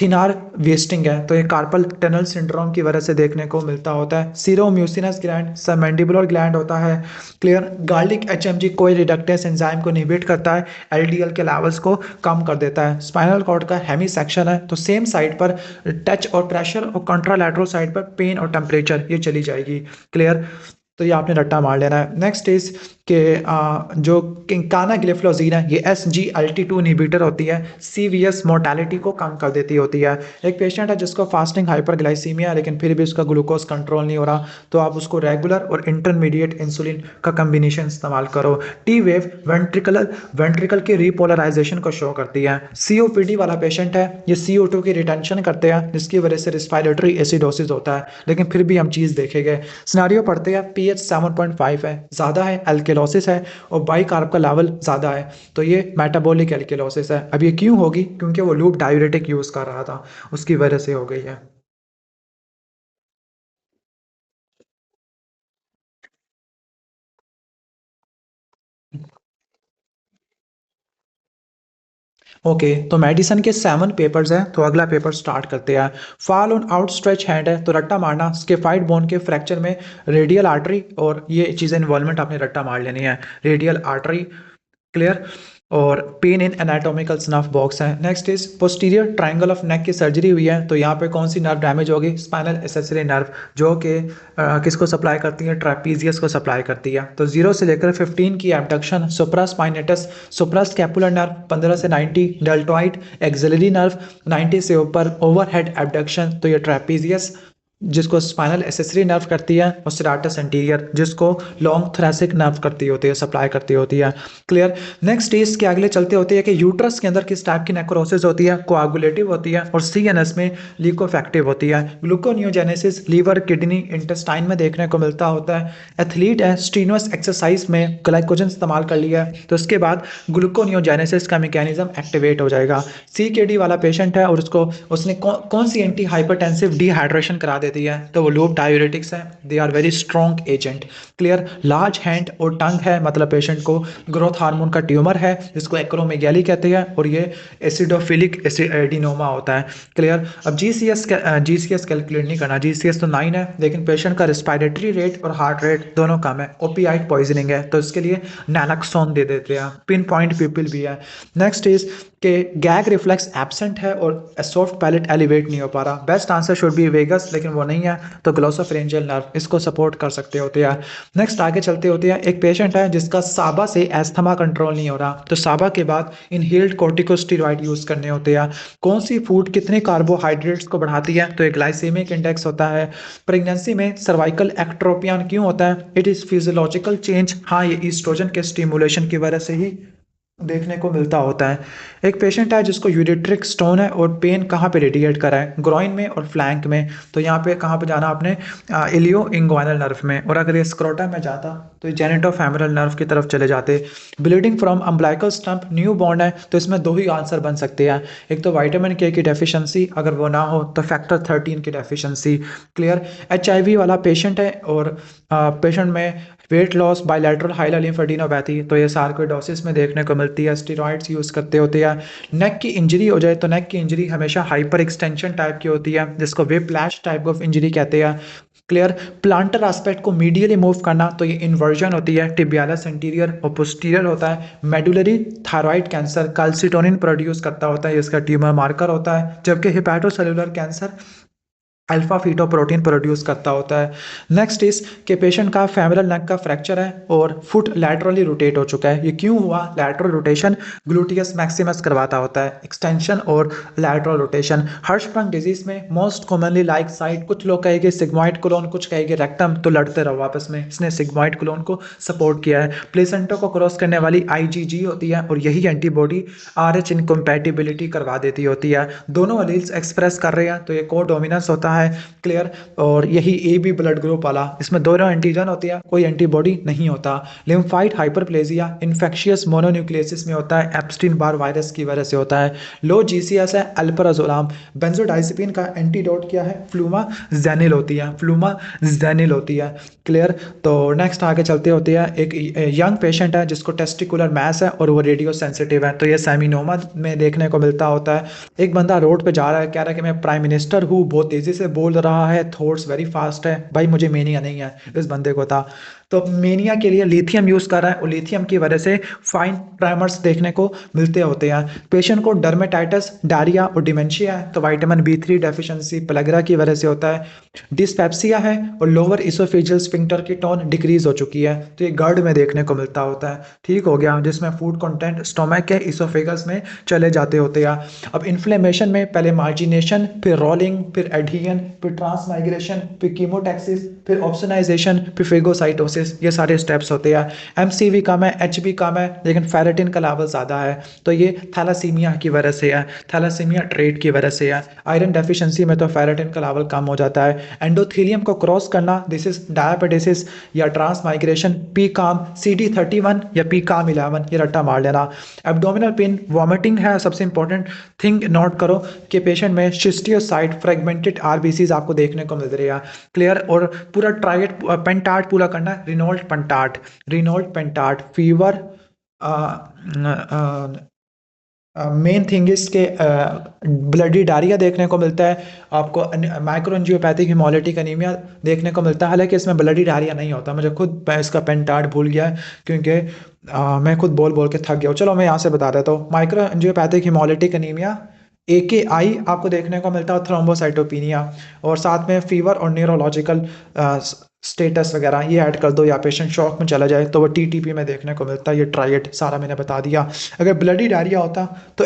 थिनार वेस्टिंग है, तो ये कार्पल टनल सिंड्रोम की वजह से देखने को मिलता होता है। सीरोम्यूसिनस ग्लैंड सबमैंडिबुलर ग्लैंड होता है। क्लियर। गार्लिक HMG कोई रिडक्टेस एंजाइम को इनहिबिट करता है, LDL के लेवल्स को कम कर देता है। स्पाइनल कॉर्ड का हेमी सेक्शन है, तो सेम साइड पर टच और प्रेशर और कॉन्ट्रालैटरल साइड पर पेन और टेम्परेचर ये चली जाएगी। क्लियर। तो ये आपने रट्टा मार लेना है। नेक्स्ट इज के जो किंकाना ग्लिफलोजीन है ये SGLT2 इनहिबिटर होती है, CVS मोर्टेलिटी को कम कर देती होती है। एक पेशेंट है जिसको फास्टिंग हाइपरग्लाइसीमिया लेकिन फिर भी उसका ग्लूकोज कंट्रोल नहीं हो रहा, तो आप उसको रेगुलर और इंटरमीडिएट इंसुलिन का कम्बिनेशन इस्तेमाल करो। टी वेव वेंट्रिकल की रिपोलराइजेशन को शो करती है। COPD वाला पेशेंट है, ये CO2 की रिटेंशन करते हैं जिसकी वजह से रिस्पायरेटरी एसिडोसिस होता है, लेकिन फिर भी हम चीज़ देखेंगे। सिनेरियो पढ़ते हैं, pH 7.5 है, ज़्यादा है, एल्केलोसिस है और बाई कार्ब का लेवल ज़्यादा है, तो ये मेटाबॉलिक एल्केलोसिस है। अब ये क्यों होगी, क्योंकि वो लूप डायूरेटिक यूज़ कर रहा था, उसकी वजह से हो गई है। ओके तो मेडिसन के 7 पेपर्स हैं, तो अगला पेपर स्टार्ट करते हैं। फॉल ऑन आउटस्ट्रेच हैंड है, तो रट्टा मारना स्केफाइड बोन के फ्रैक्चर में रेडियल आर्टरी और ये चीज़ें इन्वॉल्वमेंट आपने रट्टा मार लेनी है। Radial artery clear. और pain in anatomical snuff box है। Next is posterior triangle of neck की सर्जरी हुई है, तो यहाँ पे कौन सी नर्व डैमेज होगी? स्पाइनल एसेसरी नर्व, जो कि किसको सप्लाई करती है? ट्रापीजियस को सप्लाई करती है। तो 0 से लेकर 15 की एबडक्शन सुप्रास्पाइनेटस सुप्रास्कैपुलर नर्व 15 से 90, डेल्टॉइड एक्सिलरी नर्व 90 से ऊपर, ओवरहेड एबडक्शन तो ये ट्रापीजियस जिसको स्पाइनल एसेसरी नर्व करती है, और सेराटस एंटीरियर जिसको लॉन्ग थोरैसिक नर्व करती होती है, सप्लाई करती होती है। क्लियर। नेक्स्ट स्टेज के अगले चलते होती है कि यूट्रस के अंदर किस टाइप की नेक्रोसिस होती है? कोआगुलेटिव होती है, और सीएनएस में ल्यूकोफैक्टिव होती है। ग्लूकोनियोजेनेसिस लीवर किडनी इंटेस्टाइन में देखने को मिलता होता है। एथलीट है, स्ट्रीनुअस एक्सरसाइज में ग्लाइकोजन इस्तेमाल कर लिया है, तो उसके बाद ग्लूकोनियोजेनेसिस का मैकेनिज्म एक्टिवेट हो जाएगा। सीकेडी वाला पेशेंट है और उसने कौन सी एंटी हाइपरटेंसिव डिहाइड्रेशन करा देती है? तो वो लूप डायूरेटिक्स है। They are very strong agent. Clear. Large hand और टंग है, मतलब पेशेंट को ग्रोथ हार्मोन का ट्यूमर है जिसको एक्रोमेगैली कहते हैं, और ये एसिडोफिलिक एडिनोमा होता है। क्लियर। अब जीसीएस कैलकुलेट नहीं करना, जीसीएस तो 9 है, लेकिन पेशेंट का रेस्पिरेटरी रेट और हार्ट रेट दोनों कम है। ओपीआइड पॉइजनिंग है, तो इसके लिए नैलक्सोन दे देते हैं। पिन पॉइंट पीपल भी है। नेक्स्ट इज के गैग रिफ्लेक्स एब्सेंट है और सॉफ्ट पैलेट एलिवेट नहीं हो पा रहा। Best answer should be vagus, लेकिन वो नहीं है, तो ग्लोसोफेरेंजियल नर्व इसको सपोर्ट कर सकते होते हैं। नेक्स्ट आगे चलते होते हैं, एक पेशेंट है जिसका साबा से एस्थमा कंट्रोल नहीं हो रहा, तो साबा के बाद इनहेल्ड कोर्टिकोस्टेरॉइड यूज करने होते हैं। कौन सी फूड कितने कार्बोहाइड्रेट्स को बढ़ाती है? तो एक ग्लाइसेमिक इंडेक्स होता है। प्रेगनेंसी में सर्वाइकल एक्ट्रोपियन क्यों होता है? It is physiological change. हाँ, ये ईस्ट्रोजन के स्टिमुलेशन की वजह से ही देखने को मिलता होता है। एक पेशेंट है जिसको यूरेट्रिक स्टोन है, और पेन कहाँ पे रेडिएट कर रहा है? ग्रॉइन में और फ्लैंक में। तो यहाँ पे कहाँ पे जाना आपने? इलियो इंग्वाइनल नर्व में। और अगर ये स्क्रोटम में जाता तो ये जेनेटोफेमोरल नर्व की तरफ चले जाते। Bleeding from umbilical stump new born है, तो इसमें दो ही आंसर बन सकते हैं। एक तो विटामिन के की डेफिशिएंसी, अगर वो ना हो तो फैक्टर 13 की डेफिशिएंसी। क्लियर। एचआईवी वाला पेशेंट है, और पेशेंट में weight loss, bilateral hilar lymphadenopathy, तो ये सार्कोइडोसिस में देखने को मिलती है। स्टेरॉइड्स यूज़ करते होते हैं। नेक की इंजरी हो जाए, तो नेक की इंजरी हमेशा हाइपर एक्सटेंशन टाइप की होती है, जिसको विप्लैश टाइप ऑफ इंजरी कहते हैं। क्लियर। प्लांटर एस्पेक्ट को मीडियली मूव करना, तो ये इन्वर्जन होती है। टिबियालिस एंटीरियर और पोस्टीरियर होता है। Medullary thyroid cancer calcitonin produce करता होता है, इसका ट्यूमर मार्कर होता है, जबकि hepatocellular cancer alpha fetoprotein produce करता होता है। नेक्स्ट इज के पेशेंट का फेमरल नेक का फ्रैक्चर है और फुट लैटरली रोटेट हो चुका है। ये क्यों हुआ? लैटरल रोटेशन ग्लूटियस मैक्सिमस करवाता होता है, एक्सटेंशन और लैटरल रोटेशन। हर्शप्रंग डिजीज में मोस्ट कॉमनली लाइक साइट, कुछ लोग कहेंगे सिग्मॉइड कोलोन, कुछ कहेंगे रेक्टम, तो लड़ते रहो आपस में। इसने सिग्मॉइड कोलोन को सपोर्ट किया है। प्लेसेंटा को क्रॉस करने वाली आईजीजी होती है, और यही एंटीबॉडी आरएच इनकम्पैटिबिलिटी करवा देती होती है। दोनों एलील्स एक्सप्रेस कर रहे हैं, तो ये कोडोमिनेंस होता है। क्लियर। और यही ए बी ब्लड ग्रुप वाला, इसमें दोनों एंटीजन होती है, कोई एंटीबॉडी नहीं होता। लिम्फाइट हाइपरप्लेजिया इन्फेक्शियस मोनोन्यूक्लियोसिस में होता है, एप्स्टीन बार वायरस की वजह से होता है। लो जीसीएस है, अल्प्राजोलाम। बेंजोडाइजिपिन का एंटीडोट क्या है? फ्लूमाजेनिल होती है, फ्लूमाजेनिल होती है। क्लियर। तो नेक्स्ट आगे चलते होते हैं, एक यंग पेशेंट है जिसको टेस्टिकुलर मैस है और वो रेडियो सेंसिटिव है, तो ये सेमिनोमा में देखने को मिलता होता है। एक बंदा रोड पे जा रहा है, कह रहा है कि मैं प्राइम मिनिस्टर हूँ, बहुत तेजी से बोल रहा है, थॉट्स वेरी फास्ट है। भाई मुझे मेनिया नहीं है, इस बंदे को था। तो मेनिया के लिए लिथियम यूज कर रहा है, और लिथियम की वजह से फाइन ट्रेमर्स देखने को मिलते होते हैं। पेशेंट को डर्मेटाइटिस, डायरिया और डिमेंशिया है, तो विटामिन बी3 डेफिशिएंसी प्लेग्रा की वजह से होता है। डिस्पेप्सिया है, और लोअर इसोफेजियल स्फिंक्टर की टोन डिक्रीज हो चुकी है, तो ये गर्ड में देखने को मिलता होता है। ठीक हो गया, जिसमें फूड कंटेंट स्टोमक के इसोफेगस में चले जाते होते हैं। अब इन्फ्लेमेशन में पहले मार्जिनेशन, फिर रोलिंग, फिर एडहियन, फिर ट्रांसमाइग्रेशन, फिर कीमोटैक्सिस, फिर ऑप्सोनाइजेशन, फिर फेगोसाइटोसिस, ये सारे स्टेप्स होते हैं। एमसीवी कम है, एचबी कम है, लेकिन फेरेटिन का लेवल ज़्यादा है, तो ये थैलासीमिया की वजह से है, थैलासीमिया ट्रेट की वजह से है। आयरन डेफिशिएंसी में तो फेरेटिन का लेवल कम हो जाता है। एंडोथेलियम को क्रॉस करना, दिस इज डायबिटिस या ट्रांसमाइग्रेशन। पी काम CD31 या पी काम 11, ये रट्टा मार लेना। एब्डोमिनल पेन, वॉमिटिंग है, सबसे इंपॉर्टेंट थिंग नोट करो कि पेशेंट में शिस्टियोसाइट फ्रेगमेंटेड आरबीसीज आपको देखने को मिल रही है। क्लियर। और पूरा ट्राइड पेंटार्ट पूरा करना है, Reynolds pentad fever. Main thing is के ब्लडी डायरिया देखने को मिलता है आपको, माइक्रोएंजियोपैथिक हिमोलिटिक एनीमिया देखने को मिलता है। हालांकि इसमें ब्लडी डायरिया नहीं होता, मुझे खुद इसका पेंटार्ट भूल गया है, क्योंकि मैं खुद बोल बोल के थक गया हूँ। चलो मैं यहाँ से बता देता हूँ। Micro angiopathic haemolytic anaemia, AKI आपको देखने को मिलता है, थ्रोम्बोसाइटोपिनिया, और साथ में फीवर और न्यूरोलॉजिकल स्टेटस वगैरह ये ऐड कर दो, या पेशेंट शॉक में चला जाए तो वो TTP में देखने को मिलता है। ये ट्राइएड सारा मैंने बता दिया। अगर ब्लडी डायरिया होता तो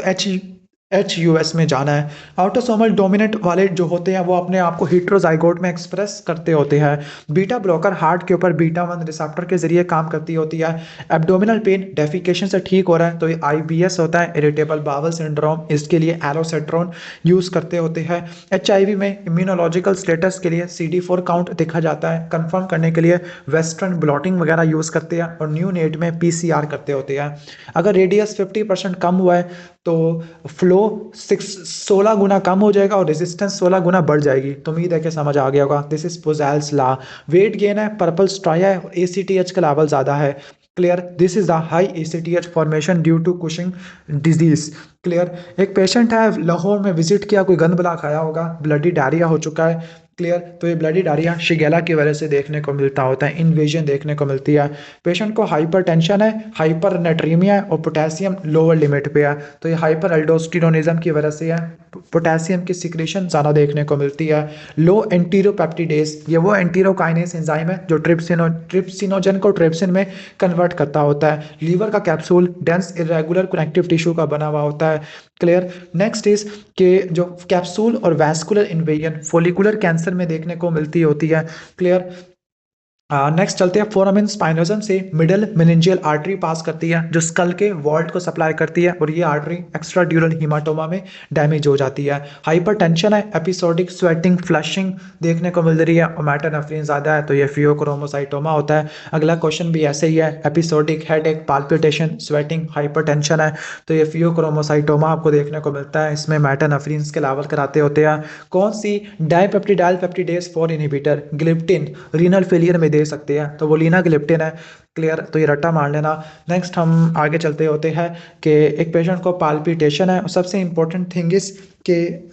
HUS में जाना है। ऑटोसोमल डोमिनेंट वाले जो होते हैं वो अपने आप को हीट्रोजाइगोट में एक्सप्रेस करते होते हैं। बीटा ब्लॉकर हार्ट के ऊपर बीटा 1 रिसेप्टर के जरिए काम करती होती है। एब्डोमिनल पेन डेफिकेशन से ठीक हो रहा है तो ये IBS होता है, इरिटेबल बावल सिंड्रोम, इसके लिए एलोसेट्रॉन यूज़ करते होते हैं। HIV में इम्यूनोलॉजिकल स्टेटस के लिए CD4 काउंट देखा जाता है। कंफर्म करने के लिए वेस्टर्न ब्लॉटिंग वगैरह यूज़ करते हैं, और न्यू नेट में PCR करते होते हैं। अगर रेडियस 50% कम हुआ है तो फ्लो 16 गुना कम हो जाएगा और रेजिस्टेंस 16 गुना बढ़ जाएगी। तो उम्मीद है कि समझ आ गया होगा। This is Poiseuille's law. Weight gain है, पर्पल स्ट्राइया है, और ACTH का लेवल ज़्यादा है। Clear, this is the high ACTH formation due to Cushing disease. Clear, एक पेशेंट है लाहौर में विजिट किया, कोई गंद बला खाया होगा, ब्लडी डायरिया हो चुका है। क्लियर, तो ये ब्लडी डायरिया शिगेला की वजह से देखने को मिलता होता है, इन्वेजन देखने को मिलती है। पेशेंट को हाइपरटेंशन है, हाइपर नेट्रीमिया है, और पोटेशियम लोअर लिमिट पे है, तो ये हाइपर एल्डोस्टेरोनिज्म की वजह से है। पोटेशियम की सिक्रेशन ज़्यादा देखने को मिलती है। लो एंटीरोपेप्टिडेज, ये वो एंटीरोकाइनेस एंजाइम है जो ट्रिप्सिनोजन को ट्रिप्सिन में कन्वर्ट करता होता है। लीवर का capsule dense irregular connective tissue का बना हुआ होता है। क्लियर, नेक्स्ट इज के जो कैप्सूल और वैस्कुलर इन्वेजन फोलिकुलर कैंसर में देखने को मिलती होती है। क्लियर, नेक्स्ट चलते हैं। फोरामिन स्पाइनोजम से मिडल मेनिंजियल आर्टरी पास करती है जो स्कल के वॉल्ट को सप्लाई करती है, और ये आर्टरी एक्स्ट्रा ड्यूरल हीमाटोमा में डैमेज हो जाती है। हाइपरटेंशन है, एपिसोडिक स्वेटिंग फ्लशिंग देखने को मिल रही है, ओमेटानेफ्रिन ज़्यादा है तो ये फियोक्रोमोसाइटोमा होता है। अगला क्वेश्चन भी ऐसे ही है, episodic headache, palpitation, sweating, hypertension है तो ये फियोक्रोमोसाइटोमा आपको देखने को मिलता है। इसमें मेटानेफ्रिन के लेवल कराते होते हैं। कौन सी dipeptidyl peptidase 4 inhibitor gliptin renal failure में दे सकते हैं, तो वो लीनाग्लिप्टिन है। क्लियर, तो ये रट्टा मार लेना। नेक्स्ट हम आगे चलते होते हैं कि एक पेशेंट को पाल्पिटेशन है, सबसे इंपॉर्टेंट थिंग इज कि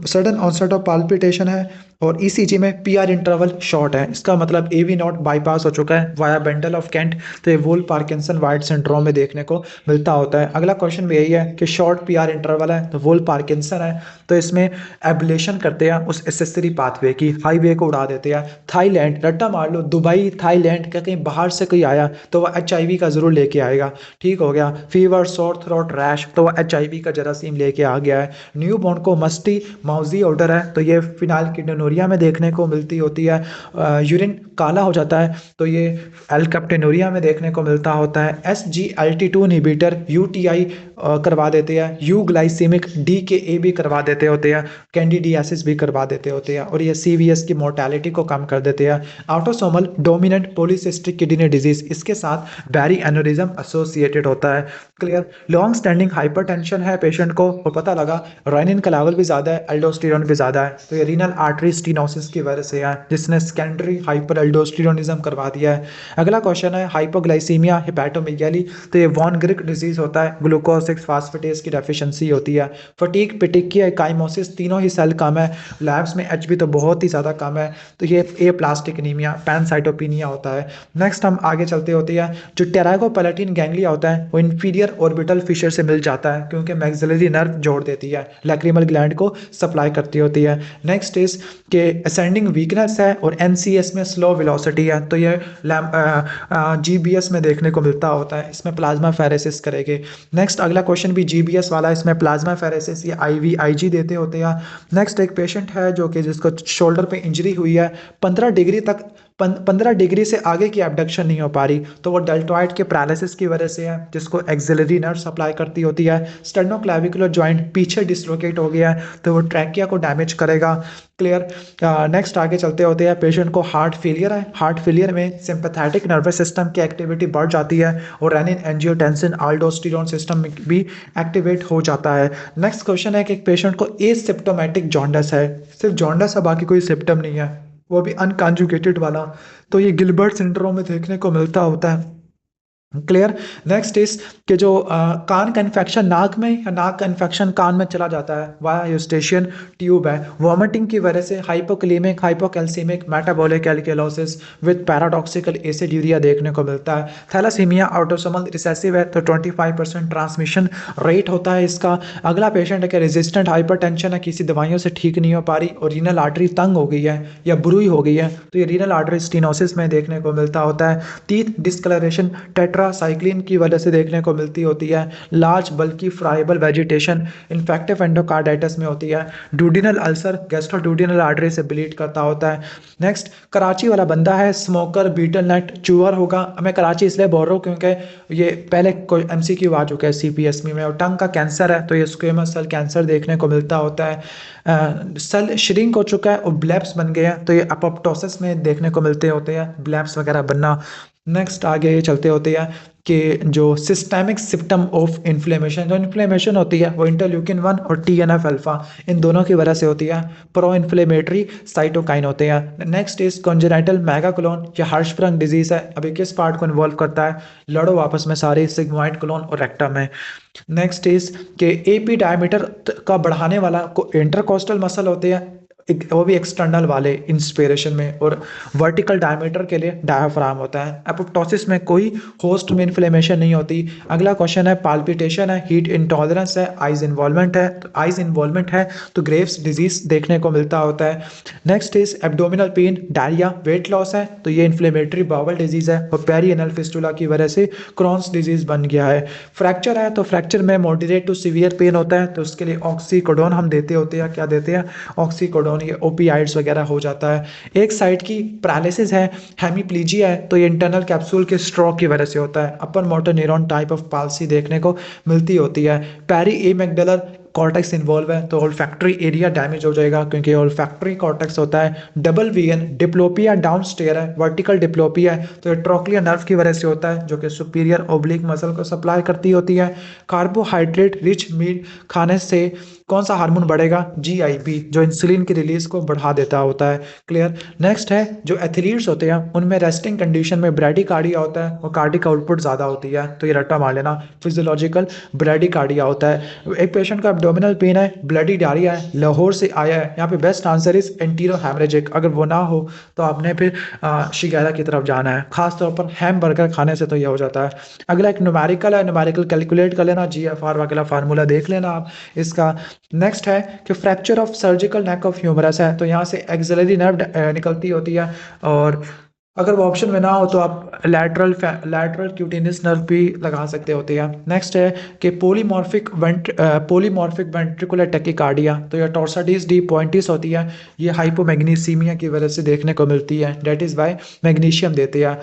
सडन ऑनसेट ऑफ पाल्पिटेशन है, और ECG में PR इंटरवल शॉर्ट है, इसका मतलब AV नॉट बाईपास हो चुका है वाया बेंडल ऑफ कैंट, तो ये वोल पार्किंसन वाइट सिंड्रोम में देखने को मिलता होता है। अगला क्वेश्चन भी यही है कि शॉर्ट PR इंटरवल है तो वोल पार्किंसन है, तो इसमें एब्लेशन करते हैं उस एसेसरी पाथवे की, हाईवे को उड़ा देते हैं। थाईलैंड, रट्टा मार लो, दुबई, थाईलैंड का कहीं बाहर से कोई आया तो वह HIV का ज़रूर लेके आएगा। ठीक हो गया। फीवर, सोर थ्रोट, रैश, तो वह HIV का जरासीम लेके आ गया है। न्यू बॉर्न को मस्टी माउजी ऑर्डर है तो ये फिनाइल किडनोरिया में देखने को मिलती होती है। यूरिन काला हो जाता है तो ये एल्कप्टेनोरिया में देखने को मिलता होता है। SGLT2 इनहिबिटर UTI करवा देते हैं। ग्लाइसेमिक DKA भी करवा देते होते हैं। कैंडिडियासिस भी करवा देते होते हैं, और ये CVS की मोर्टेलिटी को कम कर देते हैं। Autosomal dominant polycystic kidney disease, इसके साथ बैरी एनोरिज्म एसोसिएटेड होता है। क्लियर, लॉन्ग स्टैंडिंग हाइपरटेंशन है पेशेंट को, और पता लगा रेनिन का लेवल भी ज़्यादा है, एल्डोस्टेरोन भी ज़्यादा है, तो ये रीनल आर्टरी स्टीनोसिस की वजह से है जिसने सेकेंडरी हाइपर एल्डोस्टेरोनिज्म करवा दिया है। अगला क्वेश्चन है हाइपोग्लाइसीमिया हेपेटोमेगाली, तो ये वॉन ग्रिक डिजीज होता है, ग्लूकोज 6 फास्फेटेज की डेफिशिएंसी होती है। फटीक, पिटिकिया, काइमोसिस, तीनों ही सेल कम है। लैब्स में HB तो बहुत ही ज़्यादा कम है, तो ये एप्लास्टिक एनीमिया, पैनसाइटोपिनिया होता है। नेक्स्ट हम आगे चलते होते हैं। जो टेरागोपैलेटिन गैंग्लिया होता है वो इंफीरियर ऑर्बिटल फिशर से मिल जाता है क्योंकि मैक्सिलरी नर्व जोड़ देती है, लैक्रिमल ग्लैंड को सप्लाई करती होती है। नेक्स्ट इज के असेंडिंग वीकनेस है और NCS में स्लो वेलोसिटी है, तो ये GBS में देखने को मिलता होता है, इसमें प्लाज्मा फेरेसिस करेंगे। नेक्स्ट अगला क्वेश्चन भी GBS वाला है, इसमें प्लाज्मा फेरेसिस या IVIG देते होते हैं। नेक्स्ट एक पेशेंट है जो कि जिसको शोल्डर पे इंजरी हुई है, 15 डिग्री तक 15 डिग्री से आगे की एबडक्शन नहीं हो पा रही, तो वो डेल्टॉइड के पैरालिसिस की वजह से है जिसको एक्सिलरी नर्व सप्लाई करती होती है। स्टेर्नोक्लेविकुलर जॉइंट पीछे डिसलोकेट हो गया है तो वो ट्रैकिया को डैमेज करेगा। क्लियर, नेक्स्ट आगे चलते होते हैं। पेशेंट को हार्ट फेलियर है, हार्ट फेलियर में सिंपैथेटिक नर्वस सिस्टम की एक्टिविटी बढ़ जाती है और रेनिन एंजियोटेंसिन आल्डोस्टेरोन सिस्टम भी एक्टिवेट हो जाता है। नेक्स्ट क्वेश्चन है कि एक पेशेंट को एसिम्प्टोमेटिक जॉन्डिस है, सिर्फ जॉन्डिस है बाकी कोई सिम्टम नहीं है, वो भी अनकॉन्जुगेटेड वाला, तो ये गिलबर्ट सिंड्रोम में देखने को मिलता होता है। क्लियर। नेक्स्ट इज कि जो कान का इन्फेक्शन नाक में या नाक का इन्फेक्शन कान में चला जाता है वाया यूस्टेशियन ट्यूब है। वॉमिटिंग की वजह से हाइपोक्लीमिक hypocalcemic metabolic alkalosis with paradoxical एसिड्यूरिया देखने को मिलता है। थैलासीमिया ऑटोसोमल रिसेसिव है तो 25% ट्रांसमिशन रेट होता है इसका। अगला पेशेंट है कि रेजिस्टेंट हाइपरटेंशन है, किसी दवाइयों से ठीक नहीं हो पा रही और रीनल आर्टरी तंग हो गई है या बुरुई हो गई है, तो ये रीनल आर्टरी स्टेनोसिस में देखने को मिलता होता है। टीथ डिस्कलरेशन टेट्रासाइक्लिन की वजह से देखने को मिलती होती है। लार्ज बल्कि फ्राइबल वेजिटेशन इन्फेक्टिव एंडोकार्डाइटिस में होती है। डूडिनल अल्सर गैस्ट्रोडूडिनल आर्टरी से ब्लीड करता होता है। नेक्स्ट कराची वाला बंदा है स्मोकर बीटल नट चूअर होगा। मैं कराची इसलिए बोल रहा हूँ क्योंकि ये पहले कोई एमसीक्यू आ चुका है सीपीएसमी में। और टंग का कैंसर है तो ये स्क्वेमस सेल कैंसर देखने को मिलता होता है। सेल श्रिंक हो चुका है और ब्लैप्स बन गए हैं तो ये अपोप्टोसिस में देखने को मिलते होते हैं ब्लैप्स वगैरह बनना। नेक्स्ट आगे चलते होते हैं कि जो सिस्टेमिक सिम्टम ऑफ इन्फ्लेमेशन, जो इन्फ्लेमेशन होती है वो इंटरल्यूकिन 1 और टीएनएफ अल्फा इन दोनों की वजह से होती है। प्रो इन्फ्लेमेटरी साइटोकाइन होते हैं। नेक्स्ट इज कॉन्जेनाइटल मेगाकोलोन या हर्शब्रग डिजीज है। अभी किस पार्ट को इन्वॉल्व करता है, लड़ो आपस में सारे सिग्मोइड कोलोन और रेक्टम में। नेक्स्ट इज के एपी डायमीटर का बढ़ाने वाला को इंटरकोस्टल मसल होते हैं, वो भी एक्सटर्नल वाले इंस्पिरेशन में, और वर्टिकल डायमीटर के लिए डायाफ्राम होता है। एपोप्टोसिस में कोई होस्ट में इन्फ्लेमेशन नहीं होती। अगला क्वेश्चन है पाल्पिटेशन है, हीट इंटॉलरेंस है, आइज इन्वॉल्वमेंट है, तो आइज इन्वॉल्वमेंट है तो ग्रेव्स डिजीज देखने को मिलता होता है। Next is abdominal pain, diarrhoea, weight loss है तो ये इन्फ्लेमेटरी बावल डिजीज है। और पेरिएनल फिस्टुला की वजह से क्रॉन्स डिजीज बन गया है। फ्रैक्चर है तो फ्रैक्चर में मॉडरेट टू सीवियर पेन होता है तो उसके लिए ऑक्सीकोडोन हम देते होते हैं। क्या देते हैं, ऑक्सीकोडोन, ये ओपीआइड्स वगैरह हो जाता है। एक साइड की पैरालिसिस है, हेमीप्लीजिया है तो ये इंटरनल कैप्सूल के स्ट्रोक की वजह से होता है। Upper motor neuron type of palsy देखने को मिलती होती है। पेरी एमेगडलर कॉर्टेक्स इन्वॉल्व है तो ओल्फैक्टरी एरिया डैमेज हो जाएगा क्योंकि ओल्फैक्टरी कॉर्टेक्स होता है। Double vision diplopia down stair है, वर्टिकल डिप्लोपिया है तो ये ट्रोक्लियर नर्व की वजह से होता है जो कि सुपीरियर ओब्लिक मसल को सप्लाई करती होती है। कार्बोहाइड्रेट रिच मीट खाने से कौन सा हार्मोन बढ़ेगा, जीआईपी, जो इंसुलिन की रिलीज को बढ़ा देता होता है। क्लियर। नेक्स्ट है जो एथलीट्स होते हैं उनमें रेस्टिंग कंडीशन में ब्रैडीकार्डिया होता है और कार्डिक आउटपुट ज़्यादा होती है तो ये रट्टा मार लेना, फिजियोलॉजिकल ब्रैडीकार्डिया होता है। एक पेशेंट का एब्डोमिनल पेन है, ब्लडी डायरिया है, लाहौर से आया है, यहाँ पे best answer is antero haemorrhagic. अगर वो ना हो तो आपने फिर शिगारा की तरफ जाना है, खासतौर पर हैम बर्गर खाने से तो यह हो जाता है। अगला एक न्यूमेरिकल है, न्यूमेरिकल कैलकुलेट कर लेना, जीएफआर वगैरह फार्मूला देख लेना आप इसका। नेक्स्ट है कि fracture of surgical neck of humerus है तो यहाँ से एक्सिलरी नर्व निकलती होती है। और अगर वो ऑप्शन में ना हो तो आप लैटरल क्यूटेनियस नर्व भी लगा सकते होते हैं। नेक्स्ट है कि पॉलीमॉर्फिक वेंट्रिकुलर टैकीकार्डिया तो यह टॉर्साडिस डी पॉइंटिस होती है। ये हाइपोमैग्नीसीमिया की वजह से देखने को मिलती है, डेट इज़ वाई मैग्नीशियम देते हैं।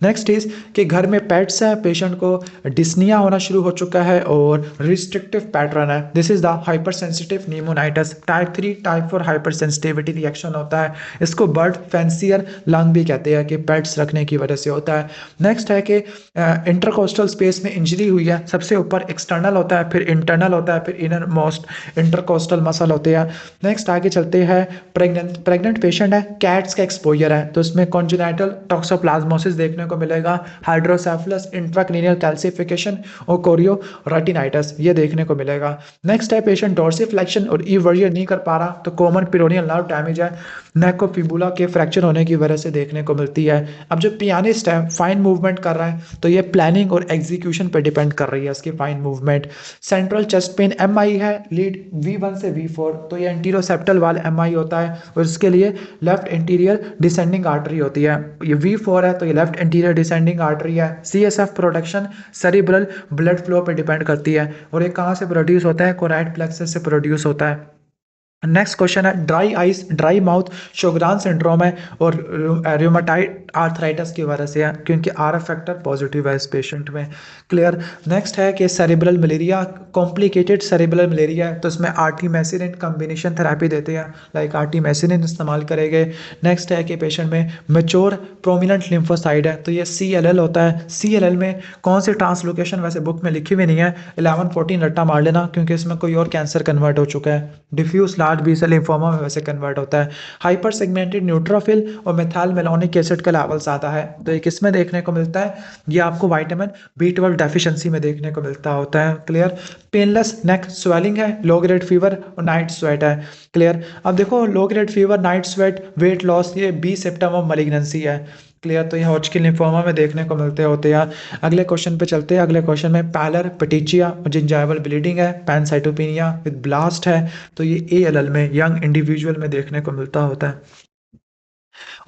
नेक्स्ट इज कि घर में पेट्स हैं, पेशेंट को डिस्निया होना शुरू हो चुका है और रिस्ट्रिक्टिव पैटर्न है। This is the hypersensitive pneumonitis, type 3 type 4 hypersensitivity reaction होता है। इसको बर्ड फैंसियर लंग भी कहते हैं कि पेट्स रखने की वजह से होता है। नेक्स्ट है कि इंटरकोस्टल स्पेस में इंजरी हुई है, सबसे ऊपर एक्सटर्नल होता है, फिर इंटरनल होता है, फिर इनर मोस्ट इंटरकोस्टल मसल होते हैं। नेक्स्ट आगे चलते हैं, प्रेग्नेंट पेशेंट है, कैट्स का एक्सपोजर है तो इसमें कॉन्जेनाइटल टॉक्सोप्लाज्मोसिस देखने को मिलेगा, हाइड्रोसेफलस, इंट्राक्रेनियल कैल्सिफिकेशन और कोरियो रेटिनाइटिस ये देखने को मिलेगा। नेक्स्ट है पेशेंट डोर्सिफ्लेक्शन और इवर्जन नहीं कर पा रहा तो कॉमन पिरोनियल नर्व डैमेज है, नेक और फिबुला के फ्रैक्चर होने की वजह से देखने को मिलती है। अब जो पियानिस्ट है फाइन मूवमेंट कर रहा है तो ये प्लानिंग और एग्जीक्यूशन पे डिपेंड कर रही है इसकी fine movement. Central chest pain MI है, लीड V1 से V4 तो ये एंटीरोसेप्टल वाला एमआई होता है और इसके लिए लेफ्ट एंटीरियर डिसेंडिंग आर्टरी होती है। ये V4 है तो ये लेफ्ट एंटीरियर डिसेंडिंग आर्टरी है। CSF production cerebral blood flow पे डिपेंड करती है और ये कहाँ से प्रोड्यूस होता है, कोराइड प्लेक्सस से प्रोड्यूस होता है। नेक्स्ट क्वेश्चन है dry eyes dry mouth Sjogren syndrome है और रूमेटाइड आर्थराइटिस की वजह से है क्योंकि RF फैक्टर पॉजिटिव है इस पेशेंट में। क्लियर। नेक्स्ट है कि cerebral malaria, complicated cerebral malaria है तो इसमें आर्टीमेसिनिन कॉम्बिनेशन थेरेपी देते हैं, लाइक आर्टीमेसिनिन इस्तेमाल करेंगे। नेक्स्ट है कि पेशेंट में मेच्योर प्रोमिनेंट लिम्फोसाइड है तो ये CLL होता है। CLL में कौन सी ट्रांसलोकेशन वैसे बुक में लिखी हुई नहीं है, 11-14 रट्टा मार लेना क्योंकि इसमें कोई और कैंसर कन्वर्ट हो चुका है। Diffuse large B cell lymphoma में वैसे कन्वर्ट होता है। हाइपर सेगमेंटेड न्यूट्रोफिल और मेथाइल मेलानिक एसिड का लेवल्स आता है, तो ये किस में देखने को मिलता है, ये आपको विटामिन B12 डेफिशिएंसी में देखने को मिलता होता है। क्लियर। पेनलेस नेक स्वेलिंग है, लो ग्रेड फीवर और नाइट स्वेट है। क्लियर। अब देखो low grade fever, night sweat, weight loss, ये बी सिम्टम ऑफ मलिग्नेंसी है। क्लियर। तो ये हॉजकिन लिम्फोमा में देखने को मिलते होते हैं। अगले क्वेश्चन पे चलते हैं। अगले क्वेश्चन में पैलर पेटिचिया जिंजाइवल ब्लीडिंग है, पैनसाइटोपिनिया विद ब्लास्ट है, तो ये ALL में यंग इंडिविजुअल में देखने को मिलता होता है।